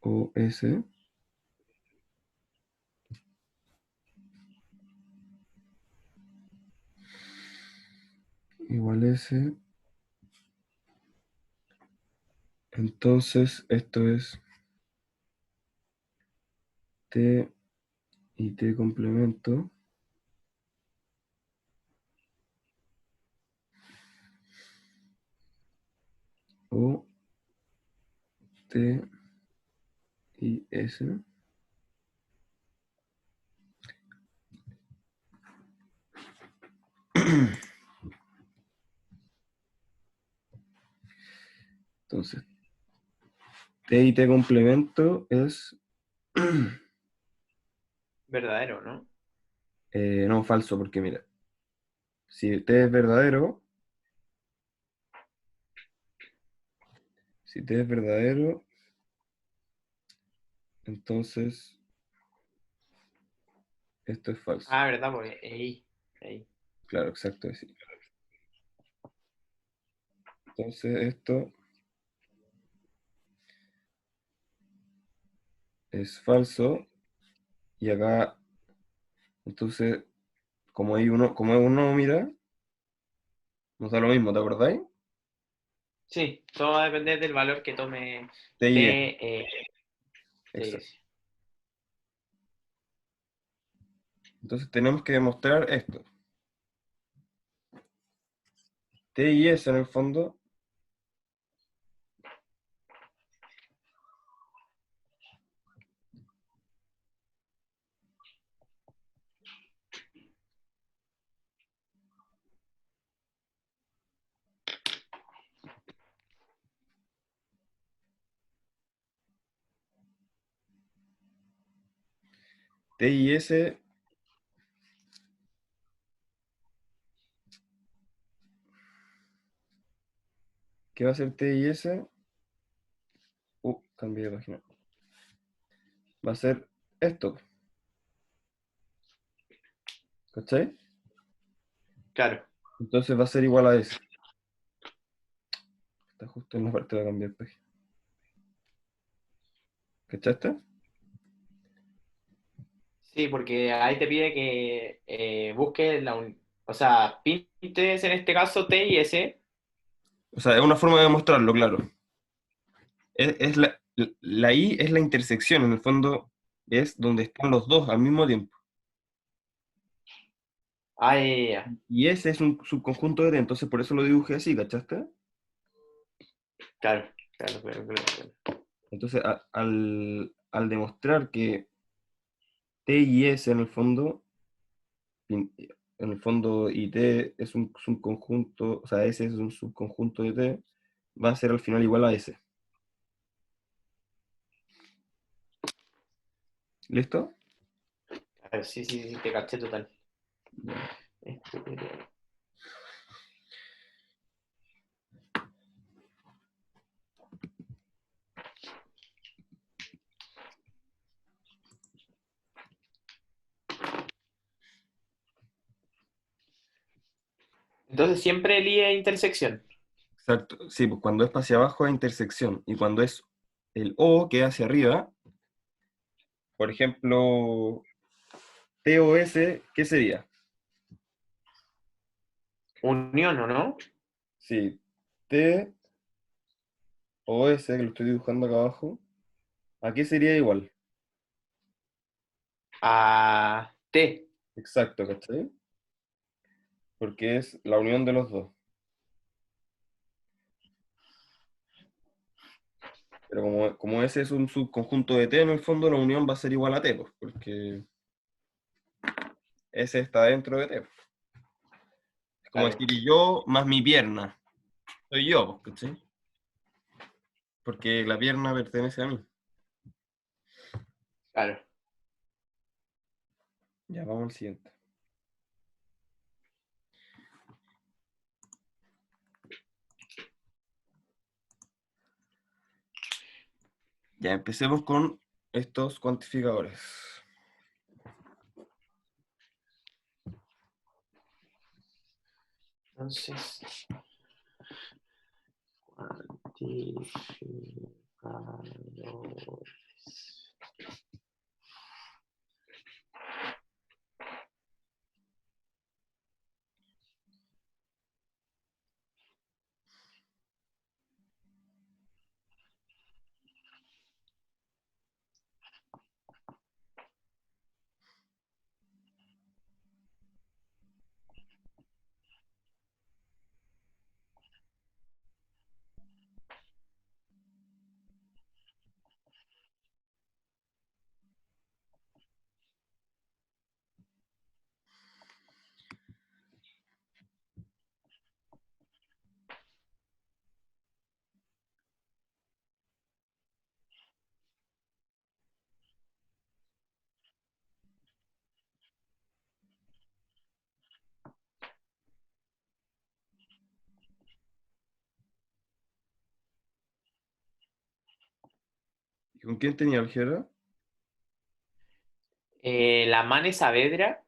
o S igual S. Entonces esto es T y T complemento o T y S. Entonces, T y T complemento es Verdadero, ¿no? no falso, porque mira, si T es verdadero, si T es verdadero, entonces esto es falso. Ah, verdad, pues ahí, ahí. Claro, exacto, así. Entonces esto es falso. Y acá, entonces, como uno mira, nos da lo mismo, ¿te acordáis? Sí, todo va a depender del valor que tome T y S, T, exacto. TS. Entonces tenemos que demostrar esto. T y S en el fondo, T y S, ¿qué va a ser T y S? Cambié de página. Va a ser esto, ¿cachai? Claro, Entonces va a ser igual a S. Está justo en la parte de cambiar página. ¿Cachaste? sí, porque ahí te pide que busques o sea, pintes en este caso T y S. O sea, es una forma de demostrarlo, claro. Es la I es la intersección, en el fondo es donde están los dos al mismo tiempo. Ah, ya, ya, ya. Y ese es un subconjunto de T, entonces por eso lo dibujé así, ¿cachaste? Claro, claro, claro, claro, claro. Entonces al demostrar que T y S en el fondo y T es un subconjunto, o sea, S es un subconjunto de T, va a ser al final igual a S. ¿Listo? Claro, sí, sí, sí, te caché total. Ya. Este, Entonces siempre elige intersección. Exacto. Sí, pues cuando es hacia abajo es intersección y cuando es el O que es hacia arriba, por ejemplo, T o S, ¿qué sería? Unión, ¿o no? Sí, T o S, que lo estoy dibujando acá abajo, ¿a qué sería igual? A T. Exacto, ¿cachai? Porque es la unión de los dos. Pero como ese es un subconjunto de T, en el fondo la unión va a ser igual a T, pues, porque ese está dentro de T. Es como Claro, decir yo más mi pierna. Soy yo, pues, ¿cachai? Porque la pierna pertenece a mí. claro. Ya, vamos al siguiente. Ya, empecemos con estos cuantificadores. Entonces, cuantificadores. ¿Y con quién tenía álgebra? La Mane Saavedra,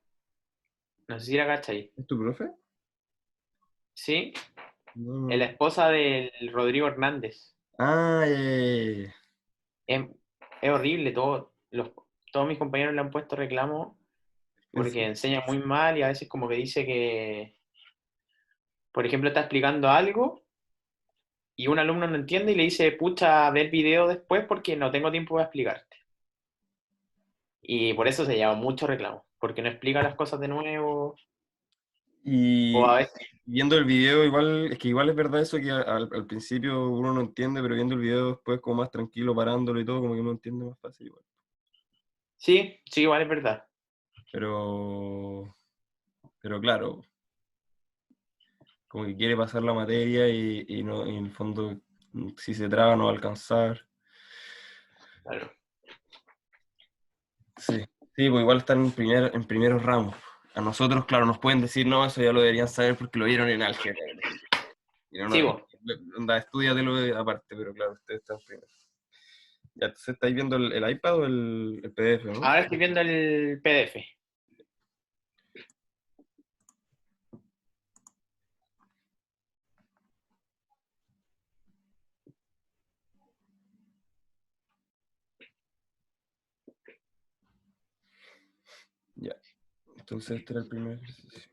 no sé si la cachai. ¿Es tu profe? ¿Sí? No, Es la no. esposa del Rodrigo Hernández. Ah, ya, ya, ya, ya. Es, es horrible todo. los, todos mis compañeros le han puesto reclamo ¿En porque serio? enseña muy mal y a veces como que dice que, por ejemplo, está explicando algo y un alumno no entiende y le dice, pucha, ver video después porque no tengo tiempo para explicarte. Y por eso se lleva mucho reclamo, porque no explica las cosas de nuevo, o a Y veces, viendo el video, igual, es que igual es verdad eso que al principio uno no entiende, pero viendo el video después como más tranquilo, parándolo y todo, como que uno entiende más fácil igual. sí, sí, igual es verdad. Pero, pero claro, como que quiere pasar la materia y no, y en el fondo, si se traba no va a alcanzar. Claro. Sí, sí, pues igual están en primeros ramos. A nosotros, claro, nos pueden decir, no, eso ya lo deberían saber porque lo vieron en álgebra. Y no, Sí, no, vos. anda, estudiatelo aparte, pero claro, ustedes están primero. Ya, entonces estáis viendo el iPad o el PDF, ¿no? Ahora estoy viendo el PDF. Ya, entonces este era el primer ejercicio.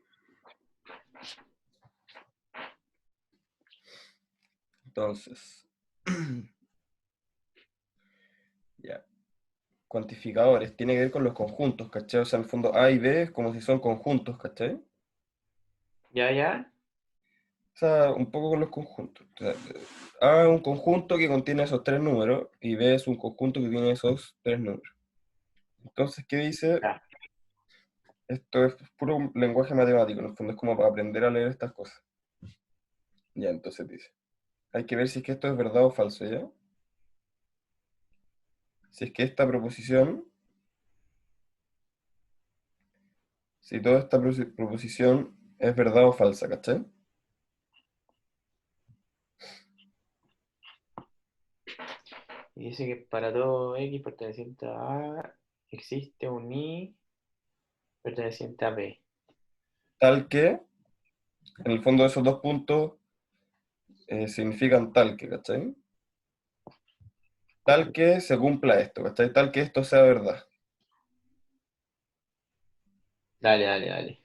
Entonces, ya, cuantificadores, tiene que ver con los conjuntos, ¿cachai? O sea, en el fondo A y B es como si son conjuntos, ¿cachai? Ya, ya, O sea, un poco con los conjuntos. O sea, A es un conjunto que contiene esos tres números y B es un conjunto que tiene esos tres números. Entonces, ¿qué dice? ya. Esto es puro lenguaje matemático, en el fondo es como para aprender a leer estas cosas. Ya, entonces dice, hay que ver si es que esto es verdad o falso, ¿ya? Si es que esta proposición, si toda esta proposición es verdad o falsa, ¿cachai? Y dice que para todo X perteneciente a A existe un Y perteneciente a B. Tal que, en el fondo esos dos puntos significan tal que, ¿cachai? Tal que se cumpla esto, ¿cachai? Tal que esto sea verdad. Dale, dale, dale.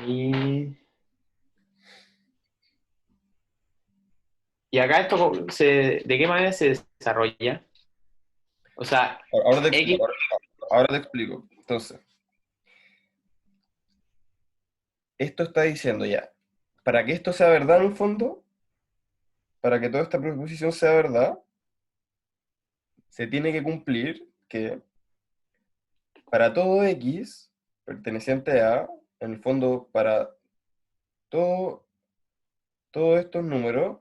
Y, y acá ¿de qué manera se desarrolla? O sea, Ahora te X, explico, ahora te explico. Entonces, esto está diciendo ya, para que esto sea verdad en el fondo, para que toda esta proposición sea verdad, se tiene que cumplir que para todo X perteneciente a, en el fondo, para todo, todos estos números,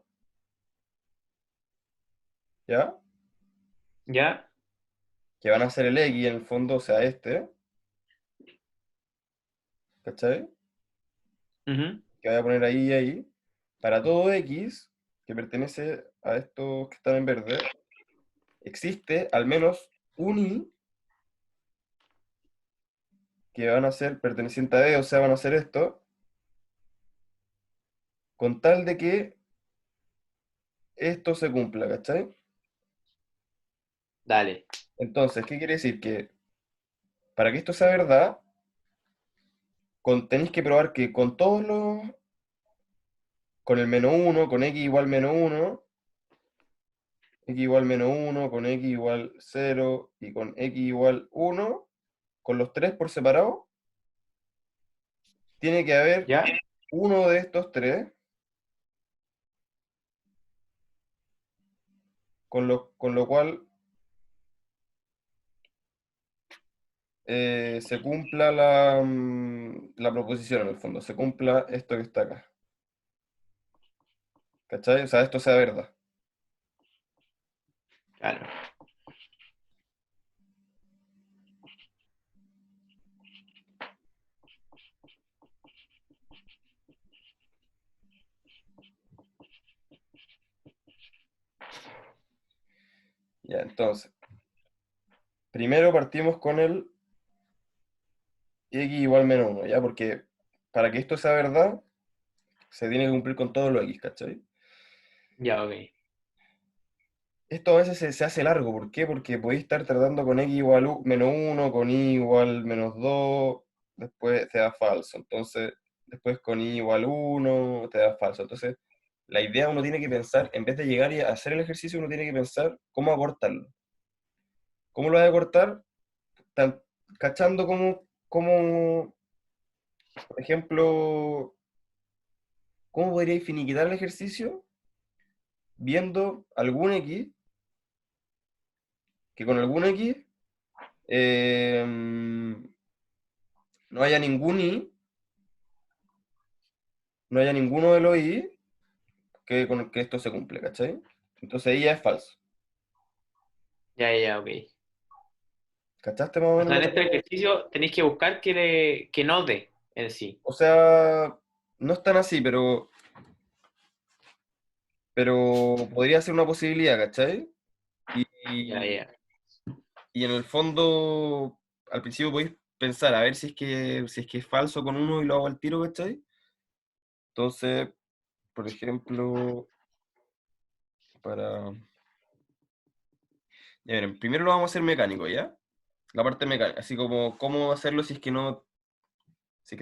¿ya? ya. Que van a ser el X en el fondo, o sea, este, ¿cachai? Ujú. Que voy a poner ahí y ahí. Para todo X que pertenece a estos que están en verde, existe al menos un Y que van a ser perteneciente a B, o sea, van a ser esto, con tal de que esto se cumpla, ¿cachai? Dale. Entonces, ¿qué quiere decir? Que para que esto sea verdad, tenéis que probar que con todos los, con el menos uno, con x igual menos uno, x igual menos uno, con x igual cero y con x igual uno, con los tres por separado, tiene que haber ¿Ya? uno de estos tres, con lo cual se cumpla la proposición en el fondo, se cumpla esto que está acá. ¿Cachai? O sea, esto sea verdad. Claro. Ya, entonces, primero partimos con el x igual menos uno, ¿ya? Porque para que esto sea verdad, se tiene que cumplir con todos los x, ¿cachai? Ya, ok. esto a veces se hace largo. ¿Por qué? Porque podéis estar tratando con x igual menos uno, con y igual menos 2, después te da falso. Entonces, después con y igual uno te da falso. Entonces, la idea uno tiene que pensar, en vez de llegar y hacer el ejercicio, uno tiene que pensar cómo acortarlo. ¿Cómo lo vas a acortar? Tan- Cachando por ejemplo, cómo podríais finiquitar el ejercicio viendo algún x, que con algún x eh, no haya ningún i, no haya ninguno de los i que con que esto se cumple, ¿cachai? Entonces ahí ya es falso. Ya, ya, ok. ¿Cachaste más o O menos sea, lo en que... este ejercicio tenéis que buscar que no dé en sí. O sea, no es tan así, pero podría ser una posibilidad, ¿cachai? Ya, Y, ya. y en el fondo, al principio podéis pensar, a ver si es que es falso con uno y lo hago al tiro, ¿cachai? Entonces, por ejemplo, para... Ya miren, primero lo vamos a hacer mecánico, ¿ya? La parte mecánica, así como cómo hacerlo si es que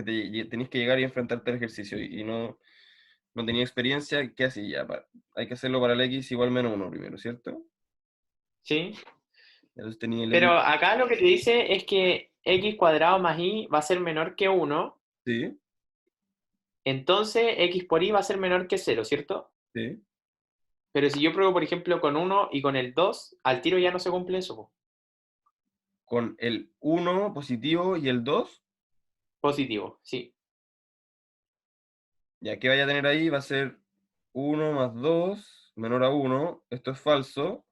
tenéis que llegar y enfrentarte al ejercicio y no tenía experiencia, ¿qué hacía ya? Hay que hacerlo para el x igual menos uno primero, ¿cierto? ¿Sí? Entonces tenía el Pero x, acá lo que te dice es que x cuadrado más y va a ser menor que uno, sí, entonces x por y va a ser menor que cero, ¿cierto? sí, Pero si yo pruebo, por ejemplo, con uno y con el 2 al tiro ya no se cumple eso, po. con el uno positivo y el 2 Positivo, sí. ya que vaya a tener ahí va a ser uno más 2 menor a uno, esto es falso,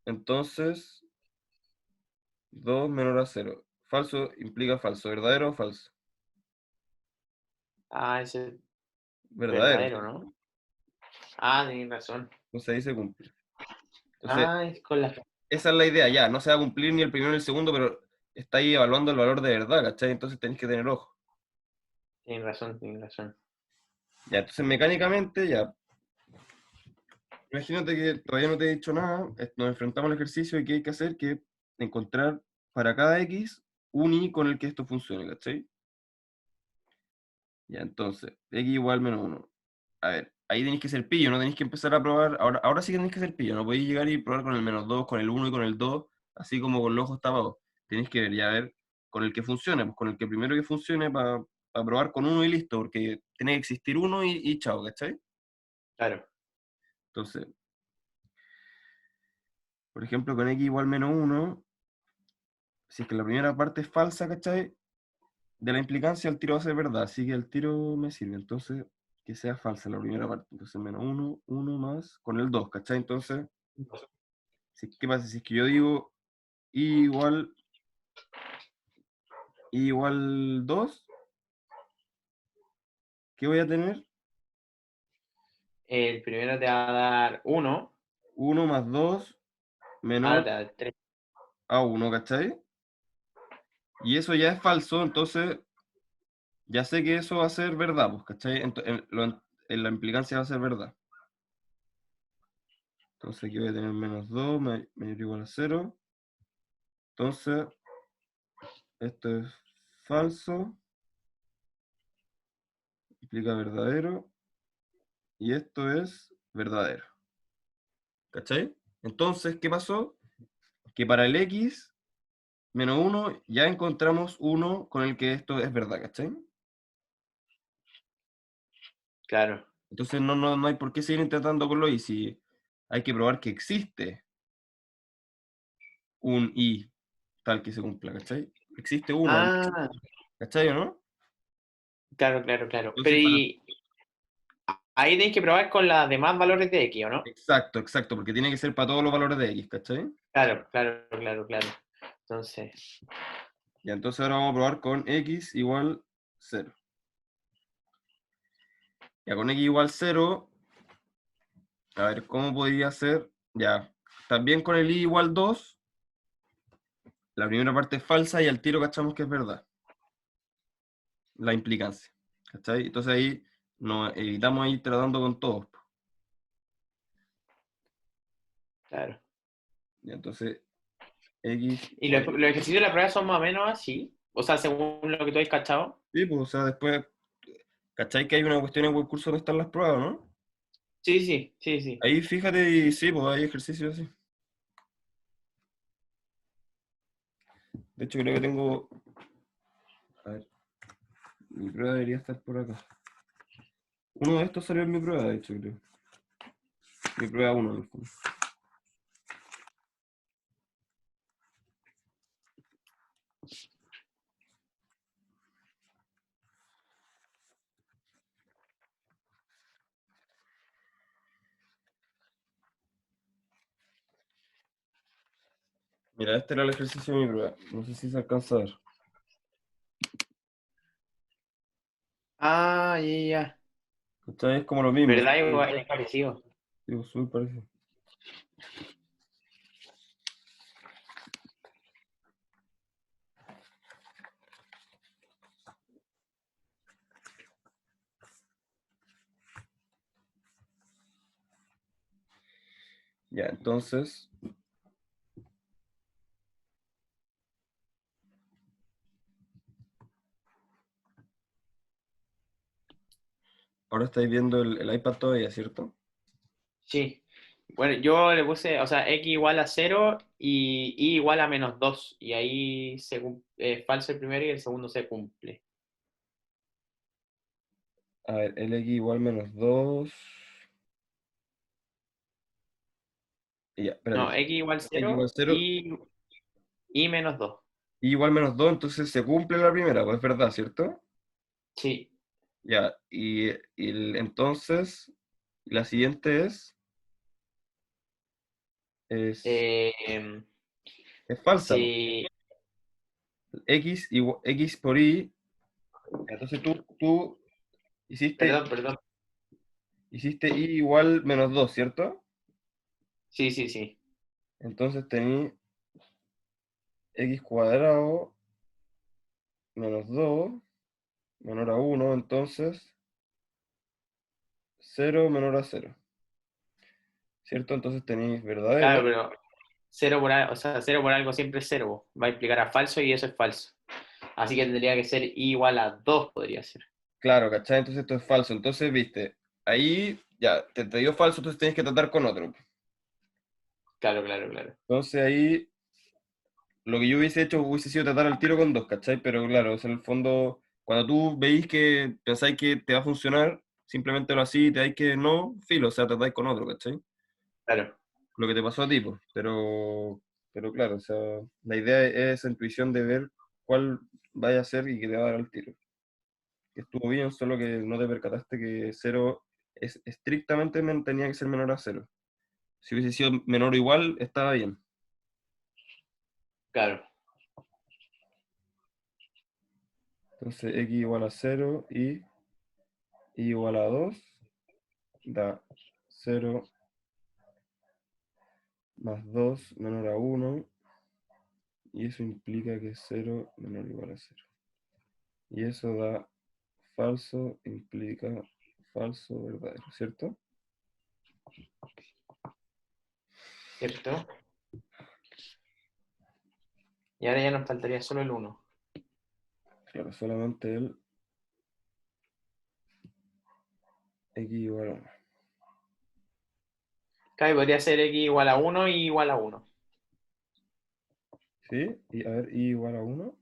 entonces 2 menor a cero. Falso implica falso, ¿verdadero o falso? Ah, ese es Verdadero, verdadero, ¿cierto? ¿no? Ah, tienes razón. Entonces ahí se cumple. Entonces, Ah, es con la... esa es la idea, ya, no se va a cumplir ni el primero ni el segundo, pero está ahí evaluando el valor de verdad, ¿cachai? Entonces tenéis que tener ojo. Tienes razón, tienes razón. Ya, entonces mecánicamente, ya, imagínate que todavía no te he dicho nada, nos enfrentamos al ejercicio y ¿qué hay que hacer? Que encontrar para cada x un y con el que esto funcione, ¿cachai? Ya, entonces, x igual menos uno. A ver, ahí tenéis que ser pillo, no tenéis que empezar a probar, ahora sí que tenéis que ser pillo, no podéis llegar y probar con el menos 2 con el uno y con el 2 así como con los ojos tapados. Tenéis que ver, ya ver con el que funcione, pues con el que primero que funcione para probar con uno y listo, porque tiene que existir uno y chao, ¿cachai? Claro. Entonces, por ejemplo, con x igual menos uno si es que la primera parte es falsa, ¿cachai? De la implicancia, el tiro va a ser verdad, así que el tiro me sirve. Entonces, que sea falsa la primera parte. Entonces, menos uno, uno más con el 2, ¿cachai? Entonces, ¿qué pasa? Si es que yo digo i igual, i igual 2, ¿qué voy a tener? El primero te va a dar uno. Uno más 2 Ah, menor te va a dar 3. a uno, ¿cachai? Y eso ya es falso, entonces ya sé que eso va a ser verdad, pues, ¿cachai? En la implicancia va a ser verdad. Entonces aquí voy a tener menos 2 mayor o igual a cero. Entonces, esto es falso, implica verdadero, y esto es verdadero. ¿Cachai? Entonces, ¿qué pasó? Que para el x menos uno ya encontramos uno con el que esto es verdad, ¿cachai? Claro. Entonces no hay por qué seguir intentando con lo y si hay que probar que existe un i tal que se cumpla, ¿cachai? Existe uno, Ah, ¿cachai o no? claro, claro, claro. Pero Entonces, y ahí tenéis que probar con los demás valores de X, ¿o no? exacto, exacto, porque tiene que ser para todos los valores de x, ¿cachai? Claro, claro, claro, claro. Entonces, Y entonces ahora vamos a probar con x igual cero. Ya con x igual cero, a ver, ¿cómo podría ser? Ya, también con el i igual 2 la primera parte es falsa y al tiro cachamos que es verdad, la implicancia. ¿Cachai? Entonces ahí nos evitamos ir tratando con todos. Claro. Y entonces X ¿Y por los ejercicios de la prueba son más o menos así? O sea, según lo que tú has cachado. Y. Pues, o sea, después, ¿cachai que hay una cuestión en el curso donde están las pruebas, no? Sí, sí, sí, sí. Ahí fíjate y sí, pues hay ejercicios así. De hecho, creo que tengo. A ver, mi prueba debería estar por acá. Uno de estos salió en mi prueba, de hecho, creo. Mi prueba uno, en el fondo. Mira, este era el ejercicio de mi prueba. No sé si se alcanza a ver. Ah, ya, ya. ¿Cachai? Es como lo mismo. ¿Verdad? Igual es parecido. Digo, súper parecido. Ya, entonces, ahora estáis viendo el iPad todavía, ¿cierto? Sí. Bueno, yo le puse, o sea, x igual a 0 y y igual a -2. Y ahí es falso el primero y el segundo se cumple. A ver, LX igual menos 2. Y ya, No, espérate. x igual X igual 0 0. y -2. Y igual menos 2, entonces se cumple la primera, pues es verdad, ¿cierto? Sí. Ya, entonces, la siguiente es, Eh, es falsa, pues. sí. X por Y. Entonces tú hiciste, Perdón, perdón. hiciste Y igual menos 2, ¿cierto? Sí, sí, sí. Entonces tení X cuadrado menos 2 menor a 1, entonces 0 menor a 0, ¿cierto? Entonces tenéis Claro, verdadero. pero o sea, 0 por algo siempre es 0. Va a implicar a falso y eso es falso. Así que tendría que ser i igual a 2 podría ser. Claro, ¿cachai? Entonces esto es falso. Entonces, viste, ahí ya te dio falso, entonces tienes que tratar con otro. Claro, claro, claro. Entonces ahí lo que yo hubiese hecho hubiese sido tratar al tiro con dos, ¿cachai? Pero claro, es en el fondo, cuando tú veis que pensáis que te va a funcionar, simplemente lo así, te dais que no, filo, o sea, tratáis con otro, ¿cachai? Claro, Lo que te pasó a ti, pues. Pero claro, o sea, la idea es esa intuición de ver cuál vaya a ser y que te va a dar al tiro. Que estuvo bien, solo que no te percataste que cero es estrictamente tenía que ser menor a cero. Si hubiese sido menor o igual, estaba bien. claro. Entonces x igual a cero y y igual a 2 da 0 más 2 menor a 1 y eso implica que es 0 menor o igual a 0. Y eso da falso, implica falso, verdadero, ¿cierto? ¿Cierto? Y ahora ya nos faltaría solo el uno. Claro, solamente el x igual a 1. Claro, y podría ser x igual a uno y igual a uno. ¿Sí? Y a ver, y igual a 1.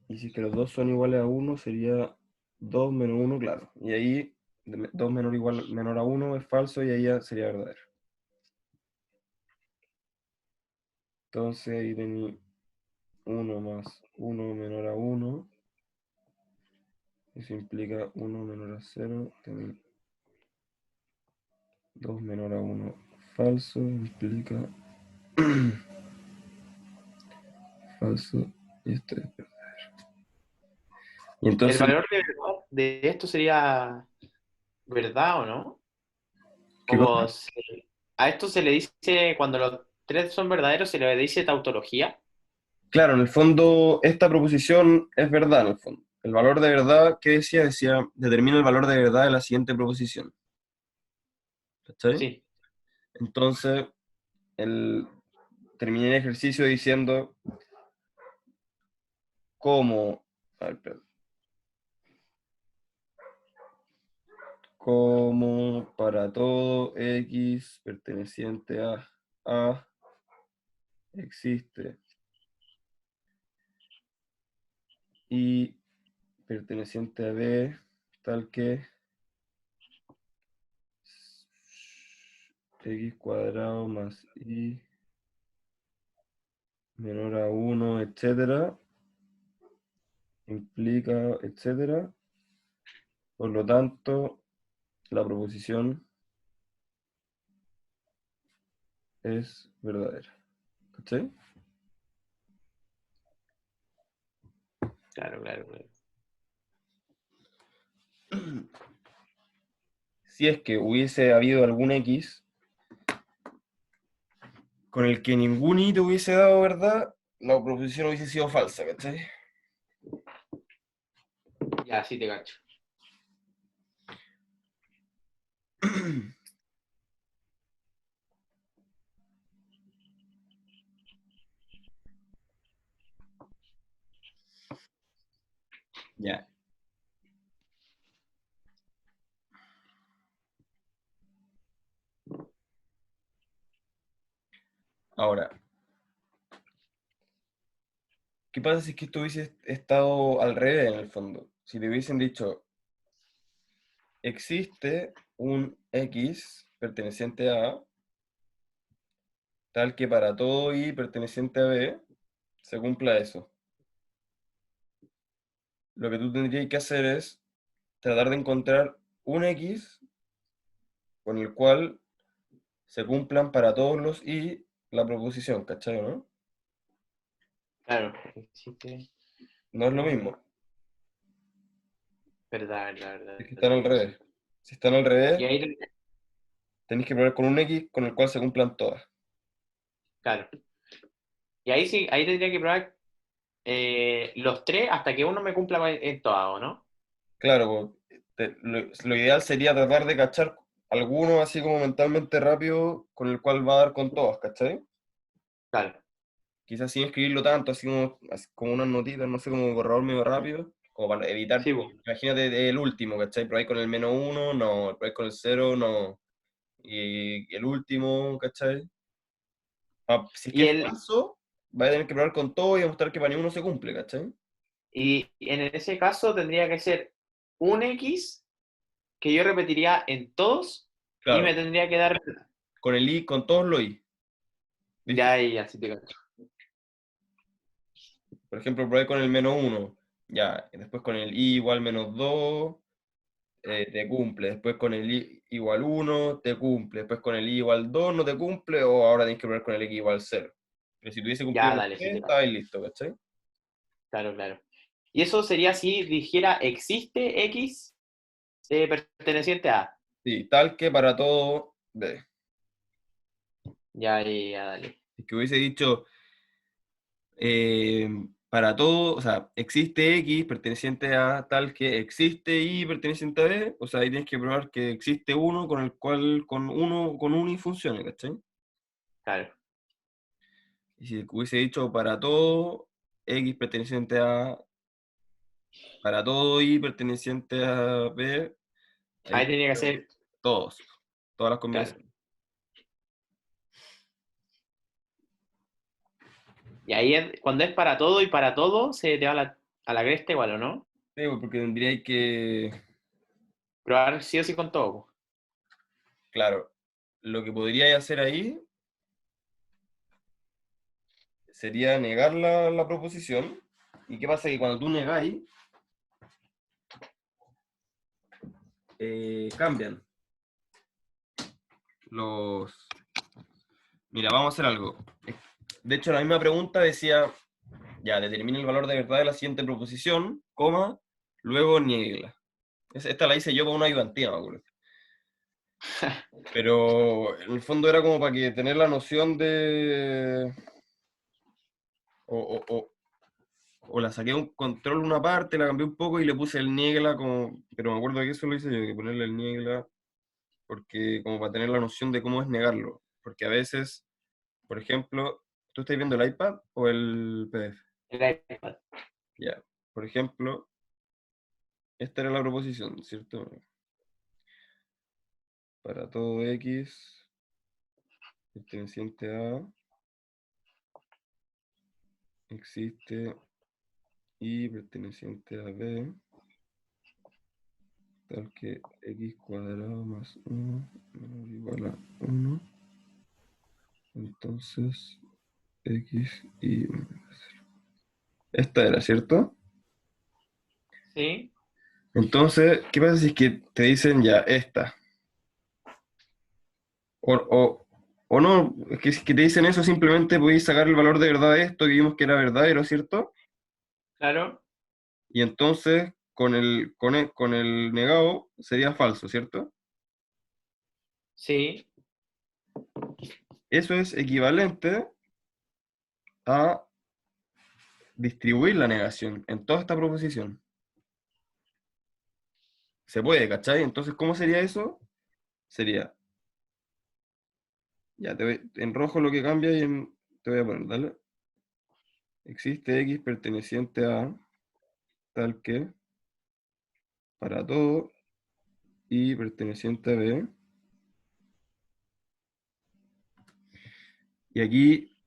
Y si es que los dos son iguales a 1, sería 2 menos 1, claro. Y ahí 2 menor a 1 es falso y ahí ya sería verdadero. Entonces ahí tenía 1 más 1 menor a 1. Eso implica 1 menor a 0. Tenía 2 menor a 1 falso. Implica falso. Y esto es verdad. Y El entonces, valor de verdad de esto sería verdad o no. ¿qué cosa? Como a esto se le dice, cuando los tres son verdaderos, se le dice tautología. Claro, en el fondo, esta proposición es verdad, en el fondo. El valor de verdad, ¿qué decía? Decía, determina el valor de verdad de la siguiente proposición. ¿cachai? Sí, Entonces, terminé el ejercicio diciendo cómo, a ver, espera. Como para todo X perteneciente A existe Y perteneciente a B, tal que X cuadrado más Y menor a 1, etcétera, implica, etcétera. Por lo tanto, la proposición es verdadera. ¿Cachai? claro, claro, claro. Si es que hubiese habido algún X con el que ningún Y te hubiese dado verdad, la proposición hubiese sido falsa, ¿cachai? Ya, sí te cacho. Ya. Ahora, ¿qué pasa si es que esto hubiese estado al revés en el fondo? Si te hubiesen dicho, existe un X perteneciente a tal que para todo Y perteneciente a B se cumpla eso. Lo que tú tendrías que hacer es tratar de encontrar un X con el cual se cumplan para todos los Y la proposición, ¿cachai, no? Claro, existe. No es lo mismo, Verdad, verdad, verdad, es que están verdad, al tienes razón. revés. Si están al Y revés, ahí, tenéis que probar con un X con el cual se cumplan todas. claro. Y ahí sí, ahí tendría que probar los tres hasta que uno me cumpla en todo, ¿no? Claro, pues, lo ideal sería tratar de cachar alguno así como mentalmente rápido con el cual va a dar con todas, ¿cachai? Claro. Quizás sin escribirlo tanto, así como unas notitas, no sé, como borrador medio rápido, como para evitar, Sí, vos. imagínate el último, ¿cachai? Pero ahí con el -1, no, pero ahí con el 0, no. Y el último, ¿cachai? Ah, si es que Y, es el, falso, va a tener que probar con todo y demostrar que para ninguno se cumple, ¿cachai? y en ese caso tendría que ser un X que yo repetiría en todos y me Claro, tendría que dar. con el I, con todos los I. ¿Viste? Ya, ya, sí te cacho. Por ejemplo, probé con el -1, ya, y después con el I igual -2, te cumple. Después con el I igual 1, te cumple. Después con el I igual 2, no te cumple, o ahora tienes que probar con el X igual 0. Pero si tuviese cumplido Ya, los dale, sí 3, te estaba cacho. ahí listo, ¿cachai? Claro, claro. Y eso sería si dijera existe X perteneciente a. Sí, tal que para todo B. Ya, ya, dale. Si que hubiese dicho eh, para todo, o sea, existe X perteneciente a tal que existe Y perteneciente a B, o sea, ahí tienes que probar que existe uno con el cual con un Y funcione, ¿cachai? Claro, Y si hubiese dicho para todo X perteneciente a para todo Y perteneciente a B, ahí ahí tenía que ser, todos, todas las claro. combinaciones. Y ahí cuando es para todo y para todo, se te va a la cresta igual, ¿o no? Sí, pues, porque tendría que, Probar sí o sí con todo, po. claro, lo que podría hacer ahí sería negar la proposición. ¿Y qué pasa? Que cuando tú negáis, cambian los... Mira, vamos a hacer algo. De hecho, la misma pregunta decía, ya, determina el valor de verdad de la siguiente proposición, coma, luego niégala. Esta la hice yo para una ayudantía, me acuerdo. Pero en el fondo era como para que tener la noción de... O, o, o, o la saqué un control una parte, la cambié un poco y le puse el niegla como... Pero me acuerdo que eso lo hice yo, que ponerle el niegla porque como para tener la noción de cómo es negarlo. Porque a veces, por ejemplo, ¿tú estás viendo el iPad o el PDF? El iPad. Ya. Por ejemplo, esta era la proposición, ¿cierto? Para todo X perteneciente a existe y perteneciente a B, tal que x cuadrado más 1 menor o igual a 1, entonces x y... Esta era, ¿cierto? Sí. Entonces, ¿qué pasa si es que te dicen ya esta? O, o no, es que si es que te dicen eso simplemente podéis sacar el valor de verdad de esto que vimos que era verdadero, ¿cierto? Claro. Y entonces con el negado sería falso, ¿cierto? Sí. Eso es equivalente a distribuir la negación en toda esta proposición. Se puede, ¿cachai? Entonces, ¿cómo sería eso? Sería, ya, en rojo lo que cambia y te voy a poner, dale. Existe X perteneciente a tal que para todo y perteneciente a B. Y aquí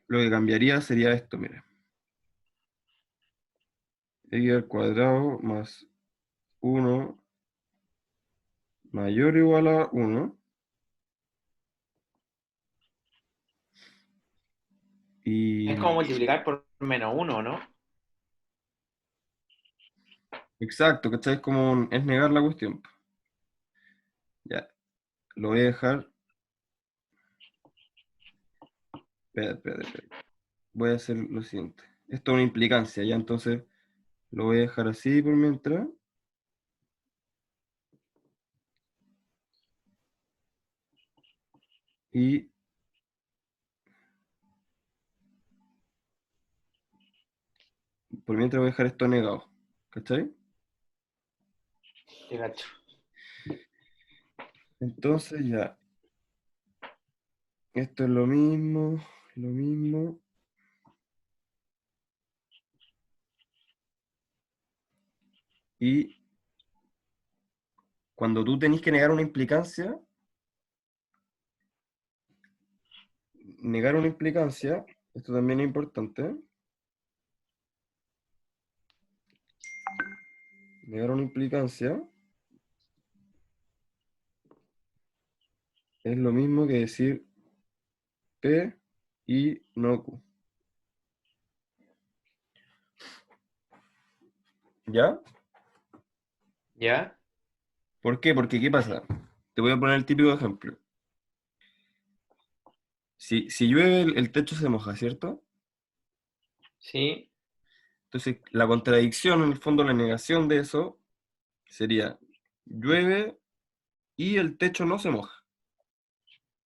lo que cambiaría sería esto, mira. X al cuadrado más 1 mayor o igual a 1. Es Y como multiplicar por -1, ¿no? exacto, ¿cachai? Es negar la cuestión. Ya, lo voy a dejar. Espera. Voy a hacer lo siguiente. Esto es una implicancia, ya entonces lo voy a dejar así por mientras. Y por mientras voy a dejar esto negado. ¿Cachai? Te cacho. Entonces ya, esto es lo mismo, lo mismo. Y cuando tú tenés que negar una implicancia, esto también es importante. Negar una implicancia es lo mismo que decir P y no Q. ¿Ya? ¿Ya? ¿Por qué? Porque ¿qué pasa? Te voy a poner el típico ejemplo. Si llueve, el techo se moja, ¿cierto? Sí. Entonces, la contradicción, en el fondo, la negación de eso sería llueve y el techo no se moja.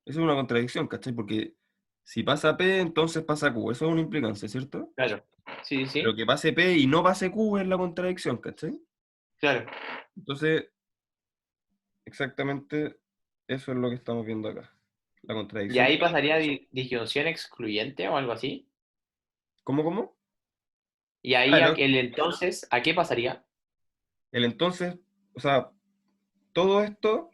Eso es una contradicción, ¿cachai? Porque si pasa P, entonces pasa Q. Eso es una implicancia, ¿cierto? Claro. Sí, Pero sí. que pase P y no pase Q es la contradicción, ¿cachai? Claro. Entonces, exactamente eso es lo que estamos viendo acá. La Y contradicción. ahí pasaría disyunción excluyente o algo así. ¿Cómo? Y Ah, ahí el entonces, ¿a qué pasaría? el entonces, o sea, todo esto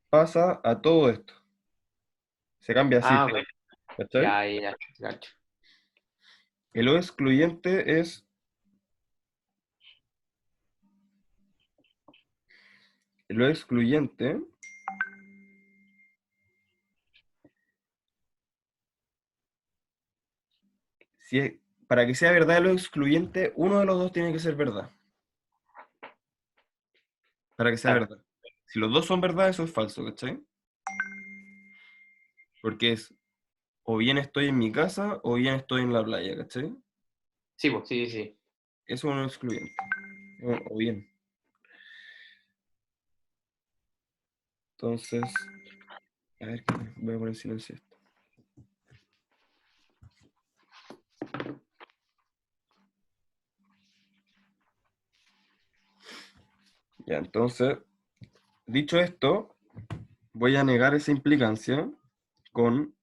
pasa a todo esto. Se cambia así, Ah, ok. ¿cachai? Ya, ya, te cacho. El O excluyente es, el O excluyente, si es- para que sea verdad el O excluyente, uno de los dos tiene que ser verdad, para que sea Claro. verdad. Si los dos son verdad, eso es falso, ¿cachai? Porque es, o bien estoy en mi casa, o bien estoy en la playa, ¿cachai? Sí, pues, sí, sí, sí. Eso es un excluyente. O bien. Entonces, a ver, voy a poner silencio esto. Ya, entonces, dicho esto, voy a negar esa implicancia con...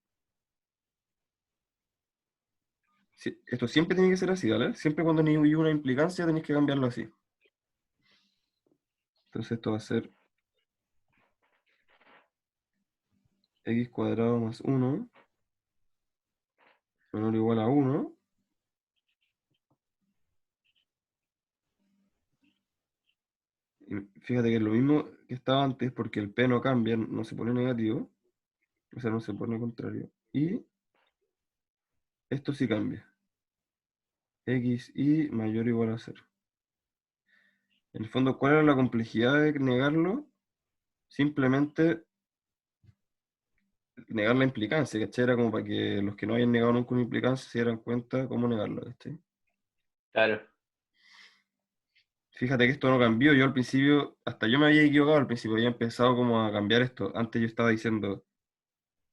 Esto siempre tiene que ser así, ¿vale? Siempre cuando hay una implicancia tenéis que cambiarlo así. Entonces esto va a ser x cuadrado más 1 menor o igual a 1. Y fíjate que es lo mismo que estaba antes porque el p no cambia, no se pone negativo. O sea, no se pone contrario. Y esto sí cambia. X y mayor o igual a 0. En el fondo, ¿cuál era la complejidad de negarlo? Simplemente negar la implicancia, ¿cachai? Era como para que los que no hayan negado nunca una implicancia se dieran cuenta cómo negarlo, ¿cachai? Claro, Fíjate que esto no cambió. Yo al principio, hasta yo me había equivocado al principio, había empezado como a cambiar esto. Antes yo estaba diciendo,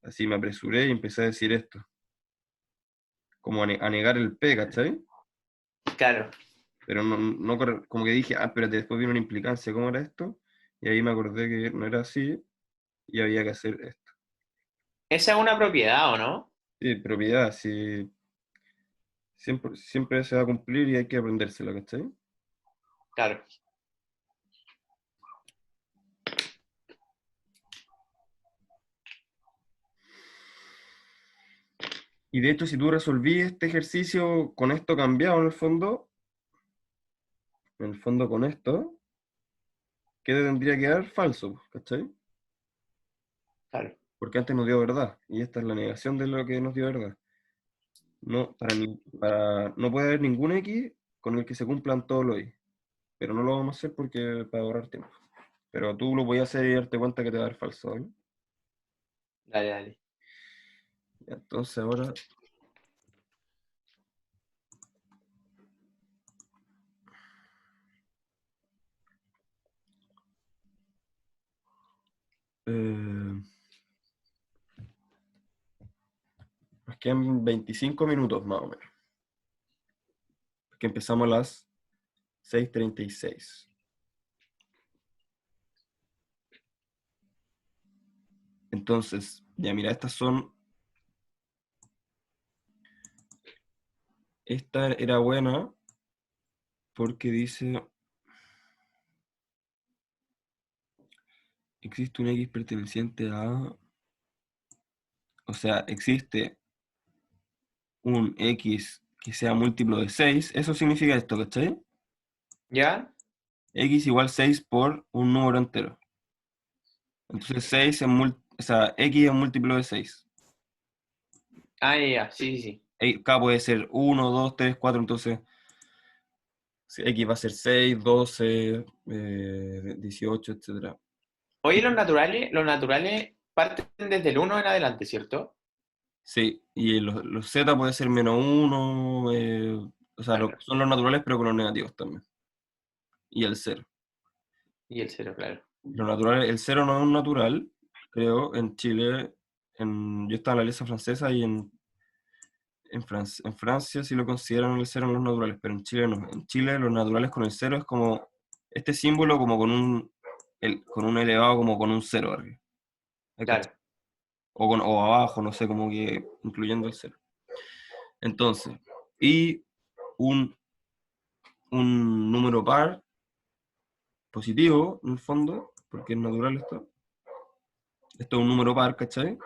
así me apresuré y empecé a decir esto. Como a negar el P, ¿cachai? claro. Pero como que dije, ah, espérate, después vino una implicancia, ¿cómo era esto? Y ahí me acordé que no era así y había que hacer esto. Esa es una propiedad, ¿o no? Sí, propiedad, sí, siempre se va a cumplir y hay que aprendérselo, ¿cachai? Claro. Y de hecho, si tú resolví este ejercicio con esto cambiado en el fondo con esto, ¿qué te tendría que dar? Falso, ¿cachai? Claro. Porque antes nos dio verdad, y esta es la negación de lo que nos dio verdad. No, no puede haber ningún X con el que se cumplan todos los Y, pero no lo vamos a hacer porque para ahorrar tiempo. Pero tú lo podías hacer y darte cuenta que te va a dar falso, ¿vale? Dale, dale. Ya, entonces ahora... eh, nos quedan 25 minutos más o menos, porque empezamos a las 6:36. Entonces, ya mira, esta era buena porque dice, existe un X perteneciente a, o sea, existe un X que sea múltiplo de 6. Eso significa esto, ¿cachai? ¿Ya? X igual 6 por un número entero. Entonces 6 o sea, X es un múltiplo de 6. Ah, ya, ya. Sí, sí, sí. K puede ser 1, 2, 3, 4, entonces sí, X va a ser 6, 12, 18, etcétera. Oye, los naturales parten desde el uno en adelante, ¿cierto? Sí, y los Z puede ser -1, o sea, Claro. son los naturales pero con los negativos también. Y el cero. Y el cero, claro. Los naturales, el cero no es un natural, creo, en Chile. Yo estaba en la Alianza Francesa y en Francia sí lo consideran el cero en los naturales, pero en Chile no. En Chile los naturales con el cero es como este símbolo como con un elevado como con un cero arriba. ¿Hay Claro. cachai? O abajo, no sé, como que incluyendo el cero. Entonces, y un, un número par positivo, en el fondo, porque es natural esto. Esto es un número par, ¿cachai?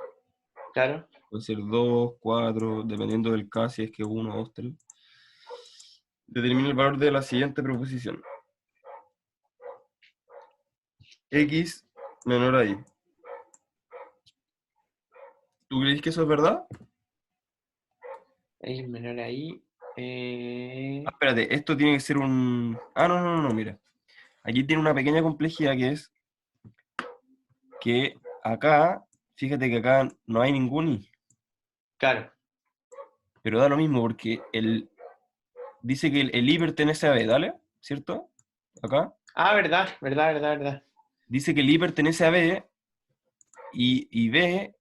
Claro. Puede ser 2, 4, dependiendo del caso, si es que 1, 2, 3. Determina el valor de la siguiente proposición. X menor a Y. ¿Tú crees que eso es verdad? X menor ahí. Ah, espérate, esto tiene que ser un... Ah, no, no, no, no, mira. Aquí tiene una pequeña complejidad que es que acá, fíjate que acá no hay ningún Y, Claro. pero da lo mismo porque dice que el Y pertenece a B, ¿dale? ¿Cierto? Acá. Ah, verdad, verdad, verdad, verdad. Dice que el Y pertenece a B y B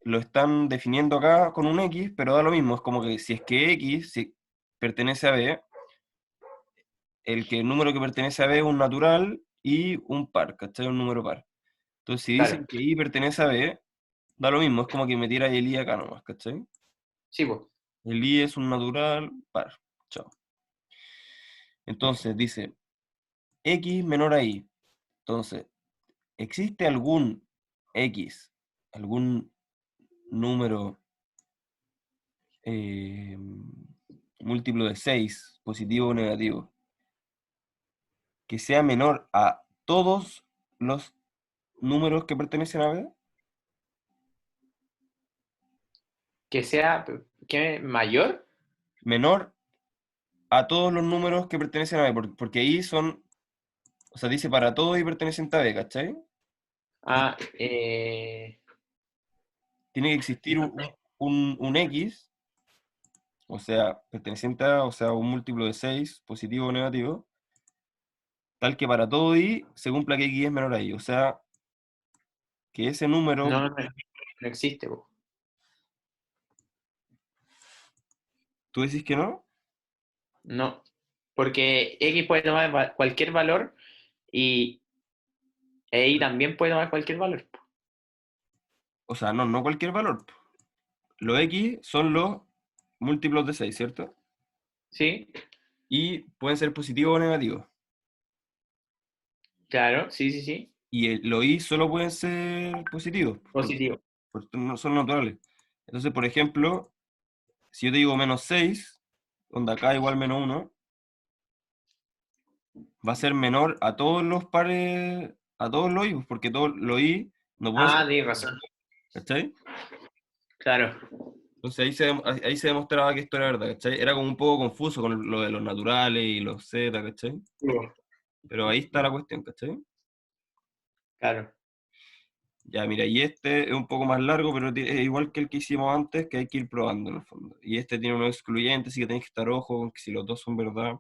lo están definiendo acá con un X, pero da lo mismo. Es como que si es que X si pertenece a B, el número que pertenece a B es un natural y un par, ¿cachai? Un número par. Entonces, si Claro. dicen que I pertenece a B, da lo mismo, es como que metiera el I acá nomás, ¿cachai? Sí, pues. El I es un natural par. Chao. Entonces, dice X menor a Y. Entonces, ¿existe algún X, algún número eh, múltiplo de 6 positivo o negativo, que sea menor a todos los números que pertenecen a B? Que sea, ¿qué? ¿Mayor? Menor a todos los números que pertenecen a B, porque ahí son, o sea, dice para todo y perteneciente a B, ¿cachai? Ah, Tiene que existir un X, o sea, perteneciente a, o sea, un múltiplo de 6 positivo o negativo, tal que para todo y se cumpla que X es menor a Y. O sea, que ese número, no, no, no existe, po. tú decís que no, No. Porque X puede tomar cualquier valor y Y también puede tomar cualquier valor, po. o sea, no, no cualquier valor. Los X son los múltiplos de 6, ¿cierto? ¿Sí? Y pueden ser positivos o negativos. Claro, sí, sí, sí. Y los Y solo pueden ser positivos, Positivo. porque no son naturales. Entonces, por ejemplo, si yo te digo menos 6, onda acá igual menos uno, va a ser menor a todos los pares, a todos los Y, pues, porque todos los Y no pueden ser, Ah, tienes razón. ¿cachai? Claro. Entonces ahí se demostraba que esto era verdad, ¿cachai? Era como un poco confuso con lo de los naturales y los Z, ¿cachai? Pero ahí está la cuestión, ¿cachai? Claro. Ya, mira, y este es un poco más largo, pero es igual que el que hicimos antes, que hay que ir probando en el fondo. Y este tiene unos excluyentes, así que tenéis que estar ojo con que si los dos son verdad,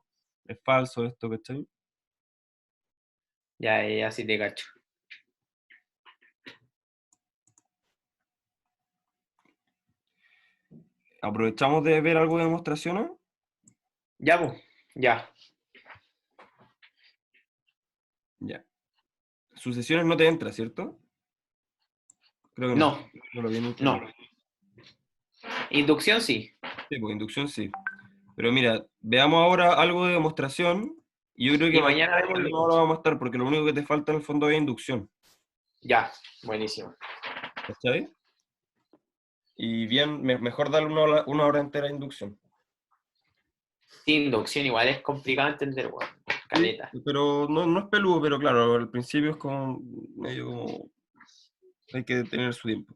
es falso esto, ¿cachai? Ya, ya sí te cacho. Aprovechamos de ver algo de demostraciones. Ya, pues. Ya. Ya. Sucesiones no te entra, ¿cierto? Creo que no. No, No lo vi en no. internet. Inducción sí. Sí, pues inducción sí. Pero mira, veamos ahora algo de demostración. Y yo creo que Y mañana, mañana vemos mañana ahora inducción. vamos a estar, porque lo único que te falta en el fondo es inducción. Ya, buenísimo. ¿Cachai? Y bien, mejor darle una hora entera a inducción. Sí, inducción igual es complicado de entender, weón. Sí, Caleta. pero no, no es peludo, pero claro, al principio es como medio como hay que tener su tiempo.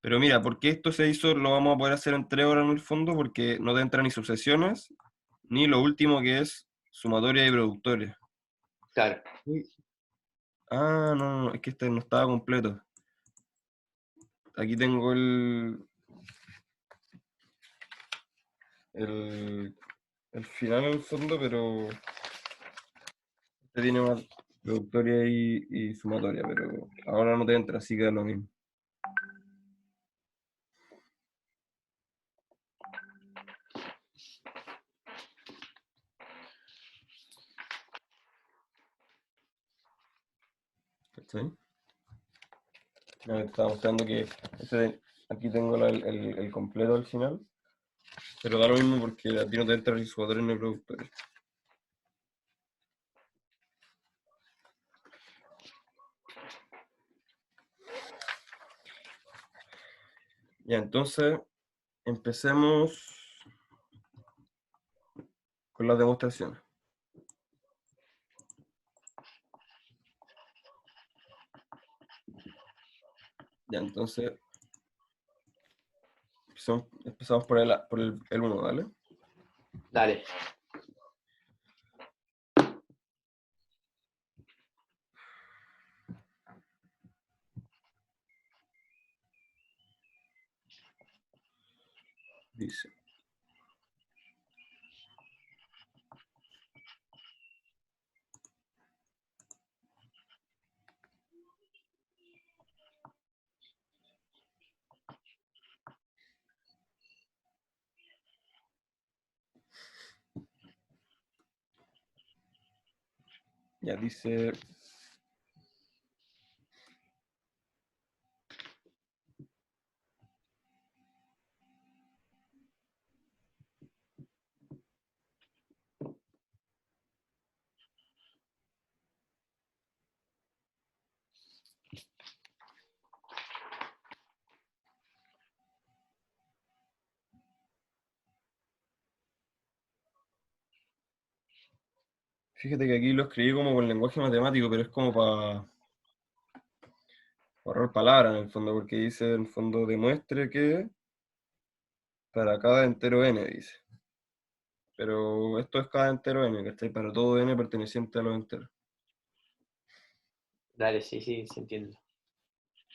Pero mira, ¿por qué esto se hizo? Lo vamos a poder hacer en 3 horas en el fondo, porque no te entran ni sucesiones, ni lo último que es sumatoria y productoria. Claro. Uy. Ah, no, no, es que este no estaba completo. Aquí tengo el, el final en el fondo, pero este tiene más productoria y sumatoria, pero ahora no te entra, así que es lo mismo. ¿Cachai? Ya me estaba mostrando que aquí tengo el completo al final, pero da lo mismo porque a ti no te entra ni sumatoria ni productoria. Ya, entonces empecemos con las demostraciones. Ya, entonces empezamos por el 1, ¿vale? Dale. Dice, ya dice, Fíjate que aquí lo escribí como con lenguaje matemático, pero es como para ahorrar palabras en el fondo, porque dice en el fondo demuestre que para cada entero n, dice. Pero esto es cada entero n, ¿cachai? Para todo n perteneciente a los enteros. Dale, sí, sí, se entiende.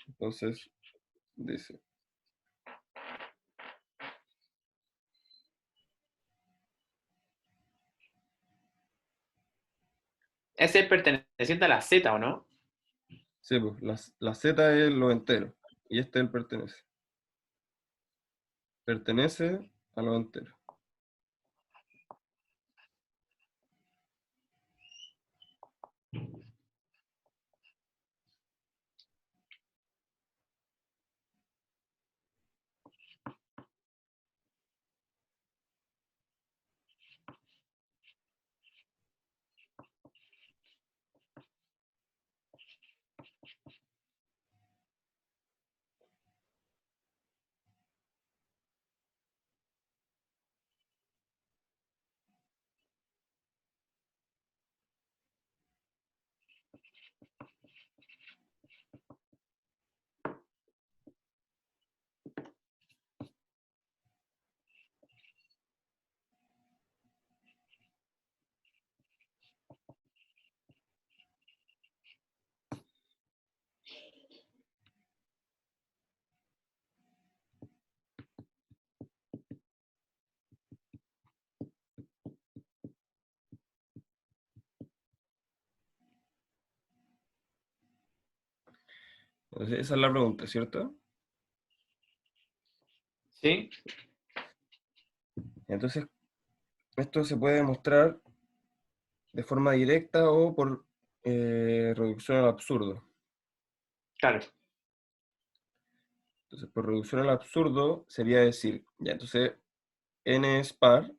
Entonces, dice, Ese es perteneciente a la Z, ¿o no? sí, pues, la z es los enteros, y este es el pertenece. Pertenece a los enteros. Entonces, esa es la pregunta, ¿cierto? Sí, Entonces, esto se puede demostrar de forma directa o por reducción al absurdo. claro. Entonces, por reducción al absurdo sería decir, ya, entonces n es par,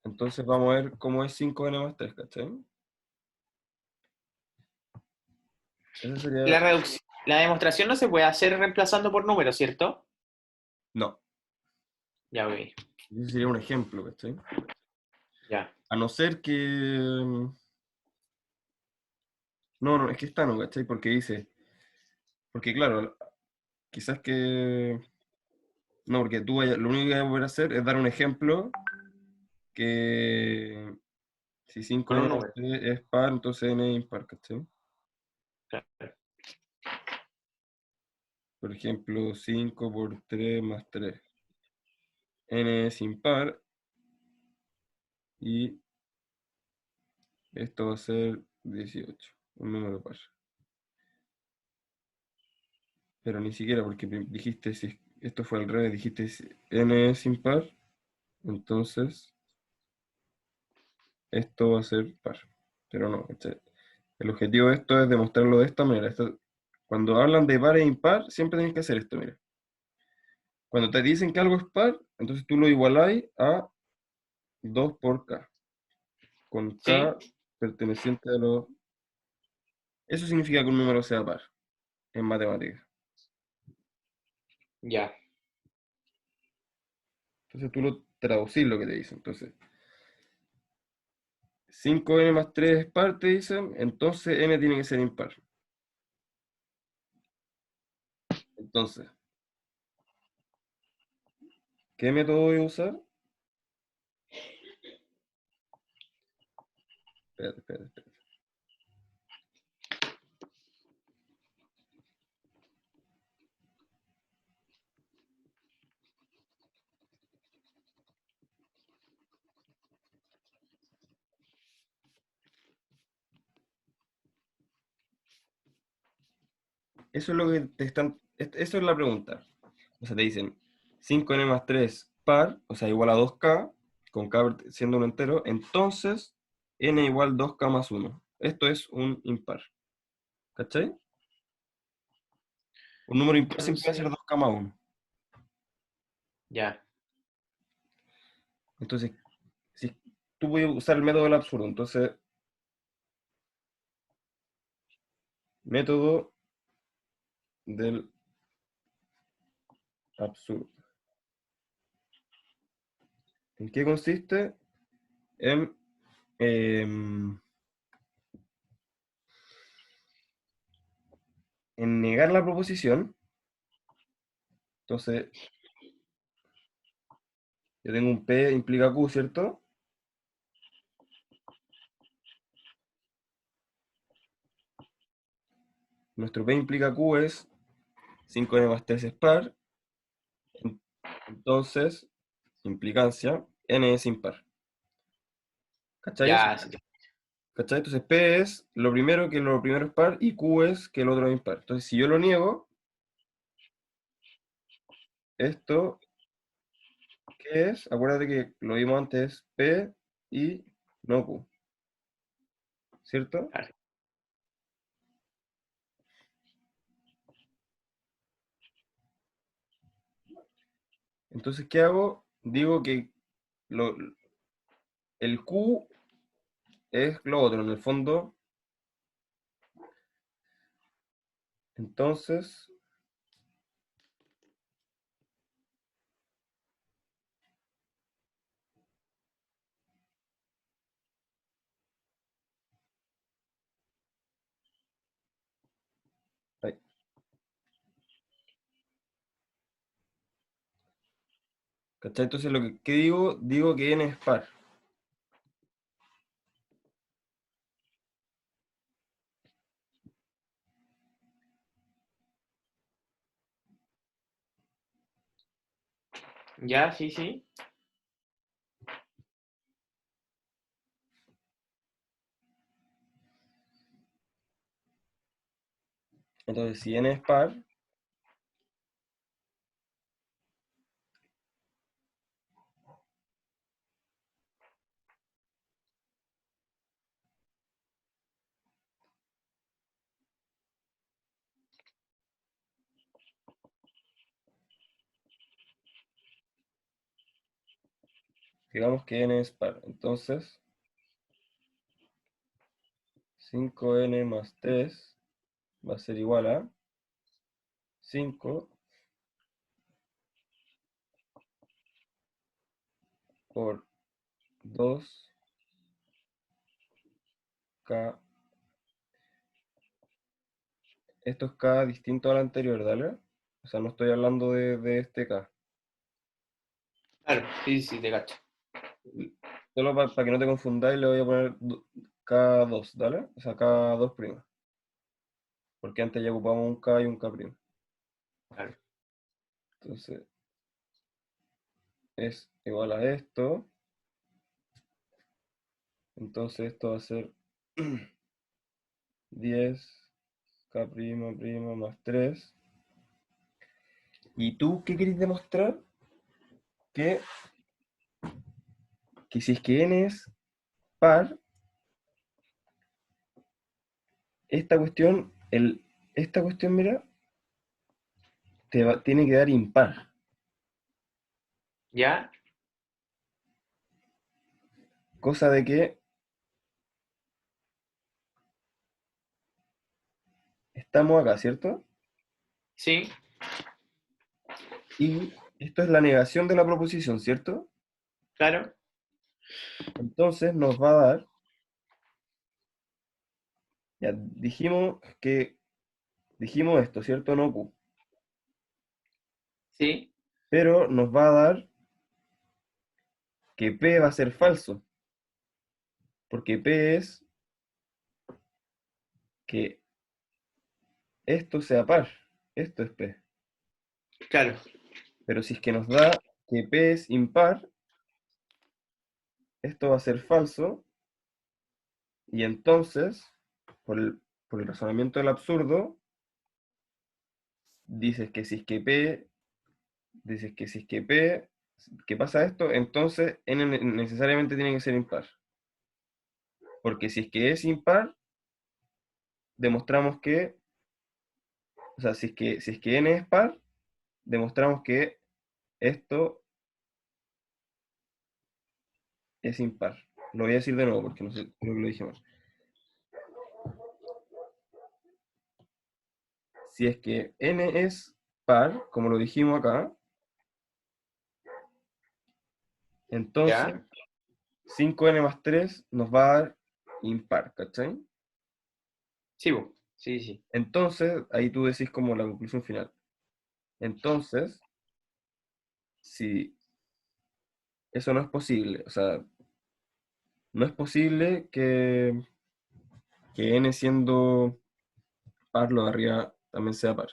entonces vamos a ver cómo es 5n más 3, ¿cachai? Ese sería, La demostración no se puede hacer reemplazando por números, ¿cierto? no, Ya, ok. ese sería un ejemplo, ¿cachai? Ya. A no ser que, no, no, es que está no, ¿cachai? Porque dice, porque claro, quizás que, no, porque tú lo único que vas a poder hacer es dar un ejemplo que si Con 5n un más número. 3 es par, entonces n es impar, ¿cachai? Claro. Por ejemplo, 5 por 3 más 3. N es impar y esto va a ser 18, un número par. Pero ni siquiera porque dijiste, si esto fue al revés, dijiste si n es impar, entonces esto va a ser par. Pero no, el objetivo de esto es demostrarlo de esta manera. Cuando hablan de par e impar, siempre tienes que hacer esto, mira. Cuando te dicen que algo es par, entonces tú lo igualáis a 2 por k, con Sí, k perteneciente a los... Eso significa que un número sea par en matemáticas. ya. Entonces tú lo traducís lo que te dicen. Entonces, 5n más 3 es par, te dicen, entonces n tiene que ser impar. Entonces, ¿qué método voy a usar? Espérate, espérate, espérate. Eso es lo que te están... Eso es la pregunta. O sea, te dicen 5n más 3 par, o sea, igual a 2k, con k siendo un entero, entonces n igual 2k más 1. Esto es un impar. ¿Cachai? Un número impar siempre va a ser Entonces, 2k más 1. ya. Entonces, si tú voy a usar el método del absurdo, entonces, método del absurdo. ¿En qué consiste? En em, en negar la proposición, entonces yo tengo un P implica Q, ¿cierto? Nuestro P implica Q es 5n más 3 es par, entonces, implicancia, n es impar. ¿Cachai eso? Ya, sí. ¿Cachai? Entonces P es lo primero que lo primero es par y Q es que el otro es impar. Entonces, si yo lo niego, esto, ¿qué es? Acuérdate que lo vimos antes, P y no Q, ¿cierto? Claro. Entonces, ¿qué hago? Digo que lo- el Q es lo otro, en el fondo. Entonces, ay, ¿cachai? Entonces, lo que, ¿qué digo? Digo que n es par. Ya, sí, sí. Entonces, si n es par, digamos que n es par. Entonces, 5n más 3 va a ser igual a 5 por 2k. Esto es k distinto al anterior, ¿dale? O sea, no estoy hablando de este k. Claro, sí, sí, te cacho. Solo para que no te confundáis, le voy a poner K2, ¿dale? O sea, K2 prima. Porque antes ya ocupamos un K y un K prima. Claro. Entonces, es igual a esto. Entonces, esto va a ser 10 K prima prima más 3. ¿Y tú qué querés demostrar? Que, que si es que n es par, esta cuestión, mira, tiene que dar impar. Ya, Cosa de que estamos acá, ¿cierto? sí, Y esto es la negación de la proposición, ¿cierto? claro. Entonces nos va a dar, ya dijimos esto, ¿cierto? No Q. Sí, Pero nos va a dar que P va a ser falso, porque P es que esto sea par, esto es P. claro. Pero si es que nos da que P es impar, esto va a ser falso, y entonces, por el, por el razonamiento del absurdo, dices que si es que P, dices que si es que P, que pasa esto, entonces N necesariamente tiene que ser impar. Porque si es que es impar, demostramos que, o sea, si es que n es par, demostramos que esto es impar. Lo voy a decir de nuevo porque no sé, creo que lo dije mal. Si es que n es par, como lo dijimos acá, entonces Ya, 5n más 3 nos va a dar impar, ¿cachai? Sí, po. Sí, sí. Entonces, ahí tú decís como la conclusión final. Entonces, si eso no es posible, o sea, no es posible que n siendo par, lo de arriba también sea par.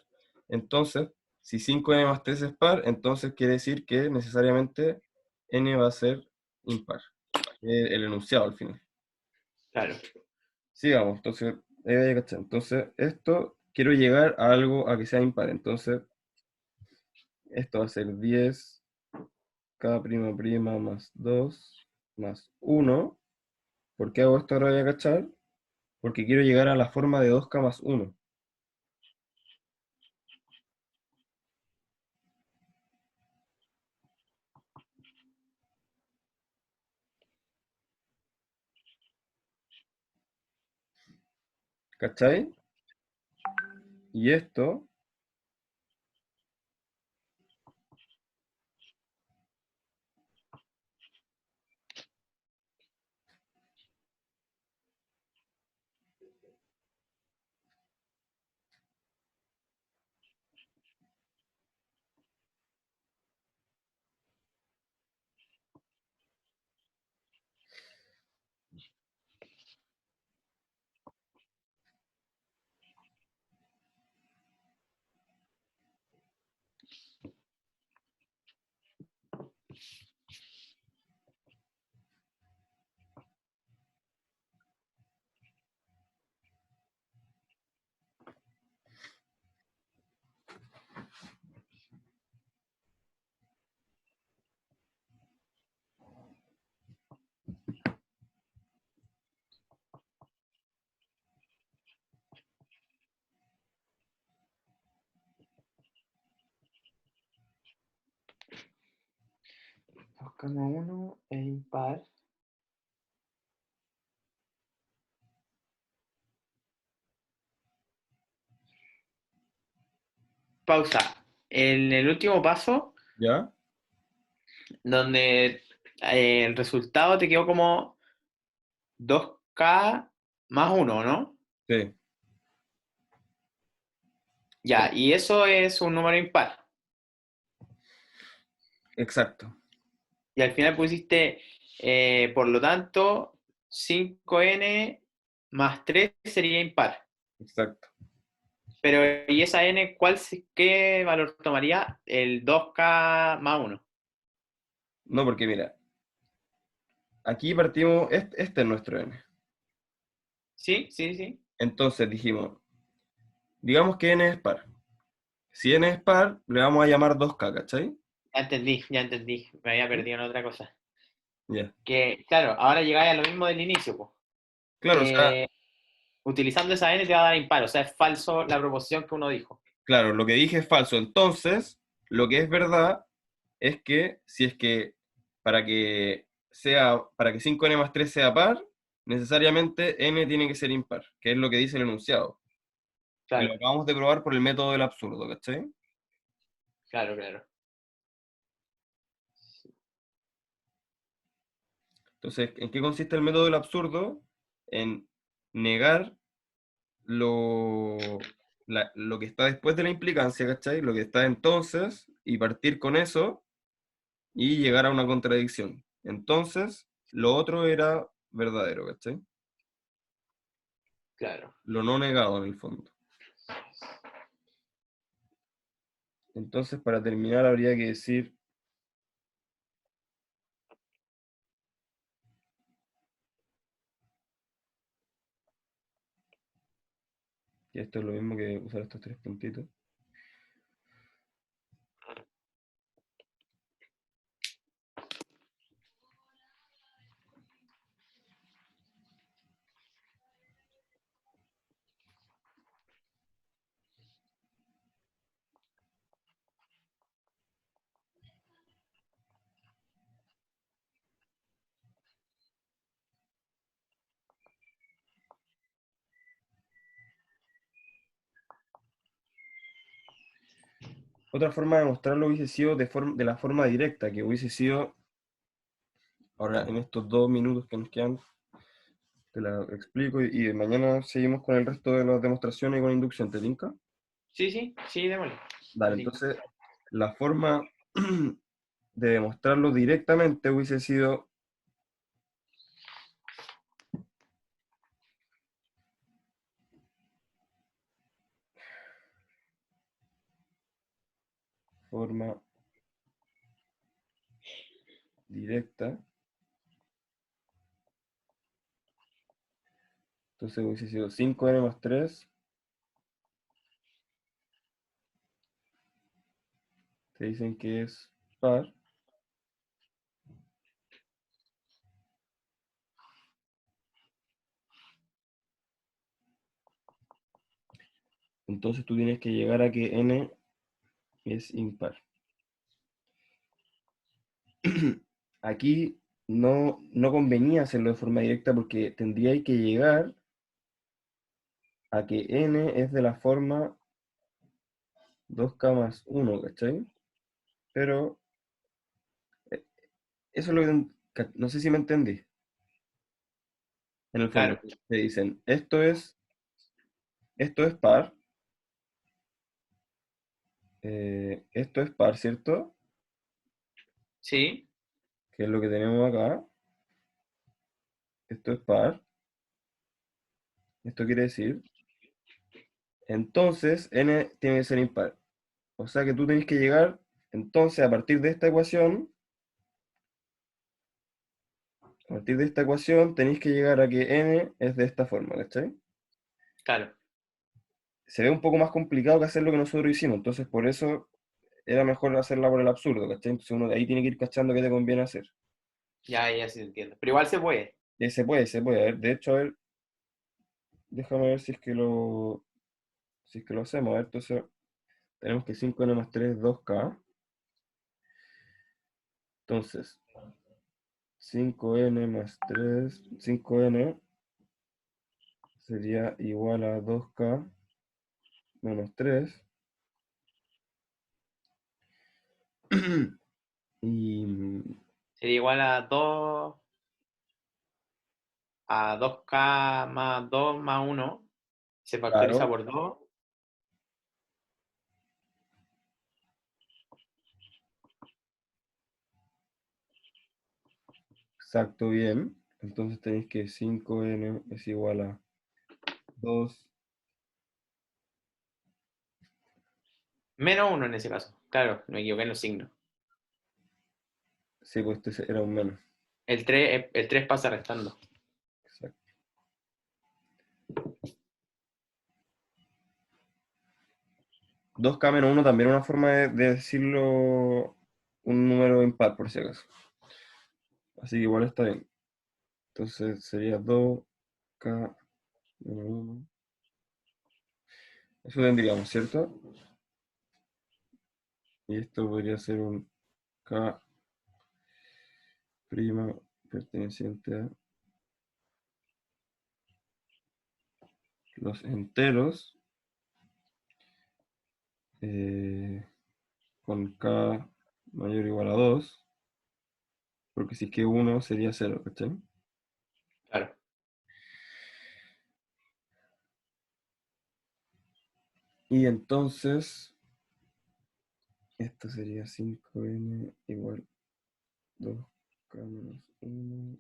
Entonces, si 5n más 3 es par, entonces quiere decir que necesariamente n va a ser impar. El enunciado al final. Claro. Sigamos, entonces, ¿cachai? Entonces, esto, quiero llegar a algo a que sea impar. Entonces, esto va a ser 10k prima prima más 2 más 1. ¿Por qué hago esto ahora voy a cachar? Porque quiero llegar a la forma de 2k más 1. ¿Cachai? Y esto, Buscamos uno e impar. Pausa. En el último paso, ¿ya? donde el resultado te quedó como 2K más uno, ¿no? Sí, Ya, y eso es un número impar. exacto, Y al final pusiste, por lo tanto, 5n más 3 sería impar. exacto. Pero, ¿y esa n qué valor tomaría? El 2K más uno. No, porque mira, aquí partimos, este es nuestro n. ¿Sí? Sí, sí. Entonces dijimos, digamos que n es par. Si n es par, le vamos a llamar 2k, ¿cachai? Ya entendí, ya entendí. Me había ¿Sí? perdido en otra cosa. Ya. Que, claro, ahora llegáis a lo mismo del inicio, pues. Claro, o sea, Que utilizando esa n te va a dar impar, o sea, es falso la proposición que uno dijo. claro, lo que dije es falso. Entonces, lo que es verdad es que si es que para que 5n más 3 sea par, necesariamente n tiene que ser impar, que es lo que dice el enunciado. Y lo Claro, acabamos de probar por el método del absurdo, ¿cachai? claro, claro. Entonces, ¿en qué consiste el método del absurdo? En negar lo que está después de la implicancia, ¿cachai? Lo que está entonces, y partir con eso y llegar a una contradicción. Entonces, lo otro era verdadero, ¿cachai? Claro. Lo no negado en el fondo. Entonces, para terminar, habría que decir que esto es lo mismo que usar estos tres puntitos. Otra forma de mostrarlo hubiese sido de la forma directa, que hubiese sido Ahora, en estos 2 minutos que nos quedan, te la explico y mañana seguimos con el resto de las demostraciones y con inducción, ¿te tinca? Sí, sí, sí, démosle. Dale, Me tinca. entonces la forma de demostrarlo directamente hubiese sido forma directa. Entonces hubiese sido 5n más 3, te dicen que es par. Entonces tú tienes que llegar a que n es impar. Aquí no convenía hacerlo de forma directa porque tendría que llegar a que n es de la forma 2k más 1, ¿cachai? Pero eh, eso es lo que no sé si me entendí. En el fondo, Claro, te dicen, esto es par, esto es par, ¿cierto? sí, Que es lo que tenemos acá. Esto es par. Esto quiere decir, entonces n tiene que ser impar. O sea que tú tienes que llegar, entonces, a partir de esta ecuación tenéis que llegar a que n es de esta forma, ¿cachai? claro. Se ve un poco más complicado que hacer lo que nosotros hicimos, entonces por eso era mejor hacerla por el absurdo, ¿cachai? Entonces uno de ahí tiene que ir cachando qué te conviene hacer. Ya, ya sí entiendo. Pero igual se puede. Se puede, a ver, de hecho, a ver, déjame ver si es que lo hacemos, a ver, entonces tenemos que 5n más 3 es 2k, entonces 5n más 3 5n sería igual a 2k menos 3. Y Sería igual a 2K más 2 más uno. Se factoriza claro, por 2. exacto, bien. Entonces tenéis que 5n es igual a 2. Menos uno en ese caso. Claro, me equivoqué en los signos. Sí, pues este era un menos. El tres pasa restando. Exacto. 2k menos 1 también es una forma de decirlo un número impar, por si acaso. Así que igual está bien. Entonces sería 2k menos 1. Eso tendríamos, ¿cierto? Y esto podría ser un k prima perteneciente a los enteros eh, con k mayor o igual a 2, porque si es que 1 sería 0, ¿cachai? Claro. Y entonces, esto sería 5n igual 2k menos 1.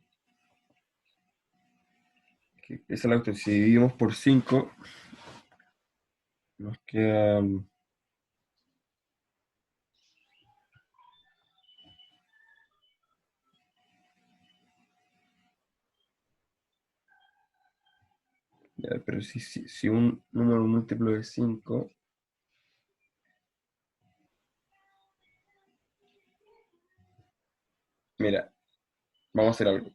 Esa es la cuestión. Si dividimos por 5 nos queda. Ya, pero si un número múltiplo de 5, mira, vamos a hacer algo.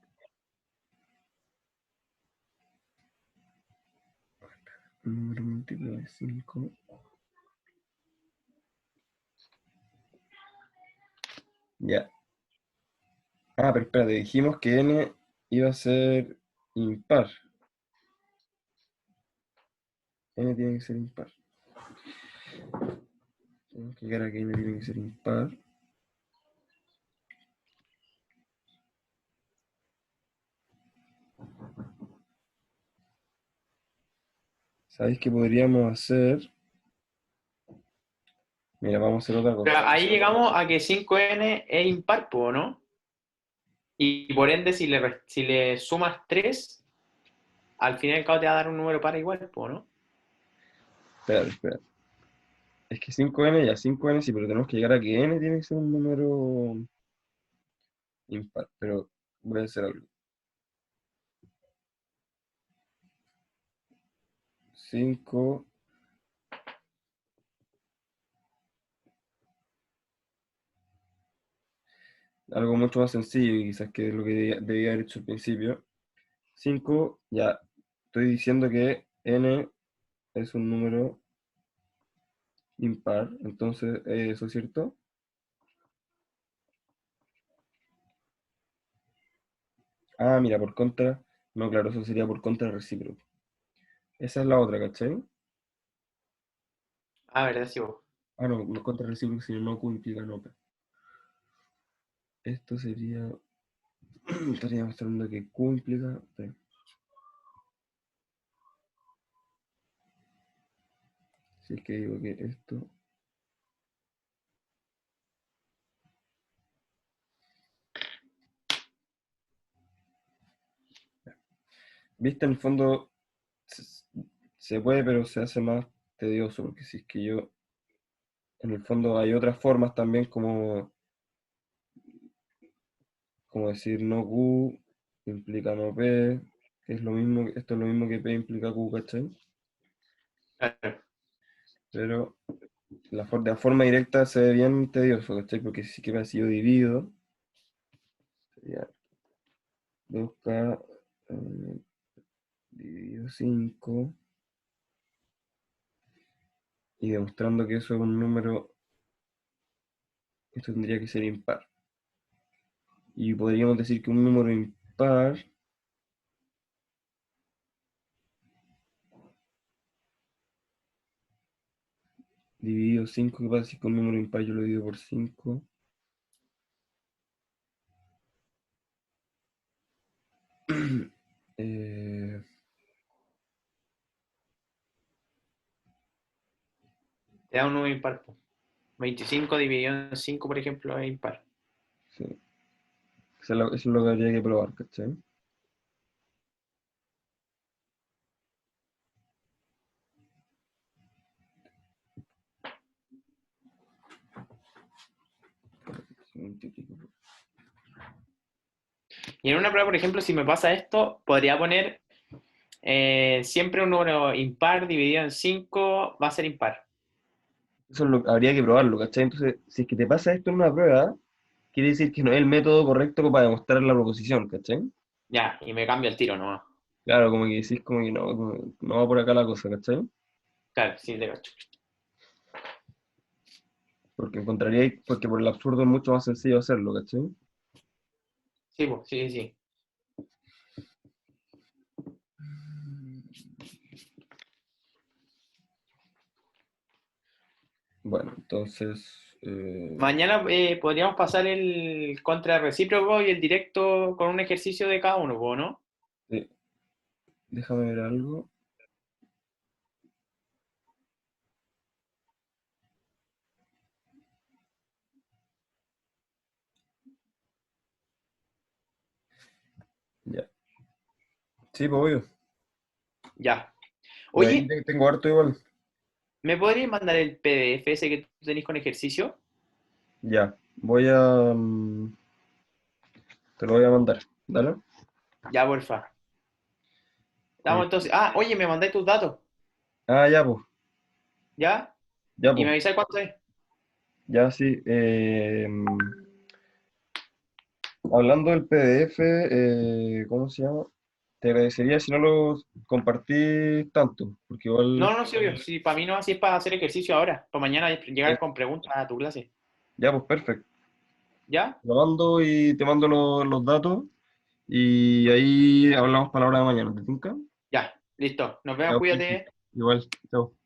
Un número múltiplo de 5. Ya. Ah, pero espérate, dijimos que n iba a ser impar. N tiene que ser impar. Tenemos que llegar a que n tiene que ser impar. ¿Sabéis qué podríamos hacer? Mira, vamos a hacer otra Pero cosa. ahí llegamos a que 5n es impar, po, ¿no? Y por ende, si le sumas 3, al final y al cabo te va a dar un número par igual, po, ¿no? Espera, espera. Es que 5n ya 5n sí, pero tenemos que llegar a que n tiene que ser un número impar. Pero voy a hacer algo. 5, algo mucho más sencillo y quizás que es lo que debía haber hecho al principio. 5, ya estoy diciendo que n es un número impar, entonces eso es cierto. Ah, mira, por contra, no, claro, eso sería por contra recíproco. Esa es la otra, ¿cachai? Ah, ¿verdad? Sí, po. Ah, no, no contra recíproco, sino no Q implica no P. Esto sería, estaría mostrando que Q implica P. Si es que digo que esto, viste, en el fondo se, se puede, pero se hace más tedioso, porque si es que yo, en el fondo hay otras formas también como decir no Q implica no P, que es lo mismo, esto es lo mismo que P implica Q, ¿cachai? Claro. Pero de la forma directa se ve bien tedioso, ¿cachai? Porque si que si yo divido, sería 2K dividido 5 y demostrando que eso es un número, esto tendría que ser impar. Y podríamos decir que un número impar dividido 5, ¿qué pasa si con un número impar yo lo divido por 5? Eh, Te da un número impar, po. 25 dividido en 5, por ejemplo, es impar. sí, eso es lo que habría que probar, ¿cachai? Y en una prueba, por ejemplo, si me pasa esto, podría poner siempre un número impar dividido en 5 va a ser impar. Eso es habría que probarlo, ¿cachai? Entonces, si es que te pasa esto en una prueba, quiere decir que no es el método correcto como para demostrar la proposición, ¿cachai? Ya, y me cambia el tiro nomás. Claro, como que decís como que no, no va por acá la cosa, ¿cachai? Claro, sí, te cacho. Porque porque por el absurdo es mucho más sencillo hacerlo, ¿cachai? Sí, pues, sí, sí. Bueno, entonces, Mañana podríamos pasar el contra recíproco y el directo con un ejercicio de cada uno, po, ¿no? sí, déjame ver algo. Ya. Sí, pues obvio. Ya. Pues ahí Oye, tengo harto igual. ¿me podrías mandar el PDF ese que tú tenés con ejercicio? Ya, te lo voy a mandar, ¿dale? Ya, porfa. Eh, Estamos entonces. Ah, oye, me mandáis tus datos. ah, ya, pues, ¿Ya? ya, Y pues, me avisáis cuánto es. ya sí. Hablando del PDF, ¿cómo se llama? Te agradecería si no lo compartís tanto, porque igual, No, no, sí, obvio. Sí, para mí no, así es para hacer ejercicio ahora. Para mañana eh, llegar con preguntas a tu clase. ya, pues perfecto. ¿Ya? Lo mando y te mando los datos y ahí hablamos para la hora de mañana, ¿te tinca? Ya. Listo. Nos Ya, vemos, ok. cuídate. Igual, chao.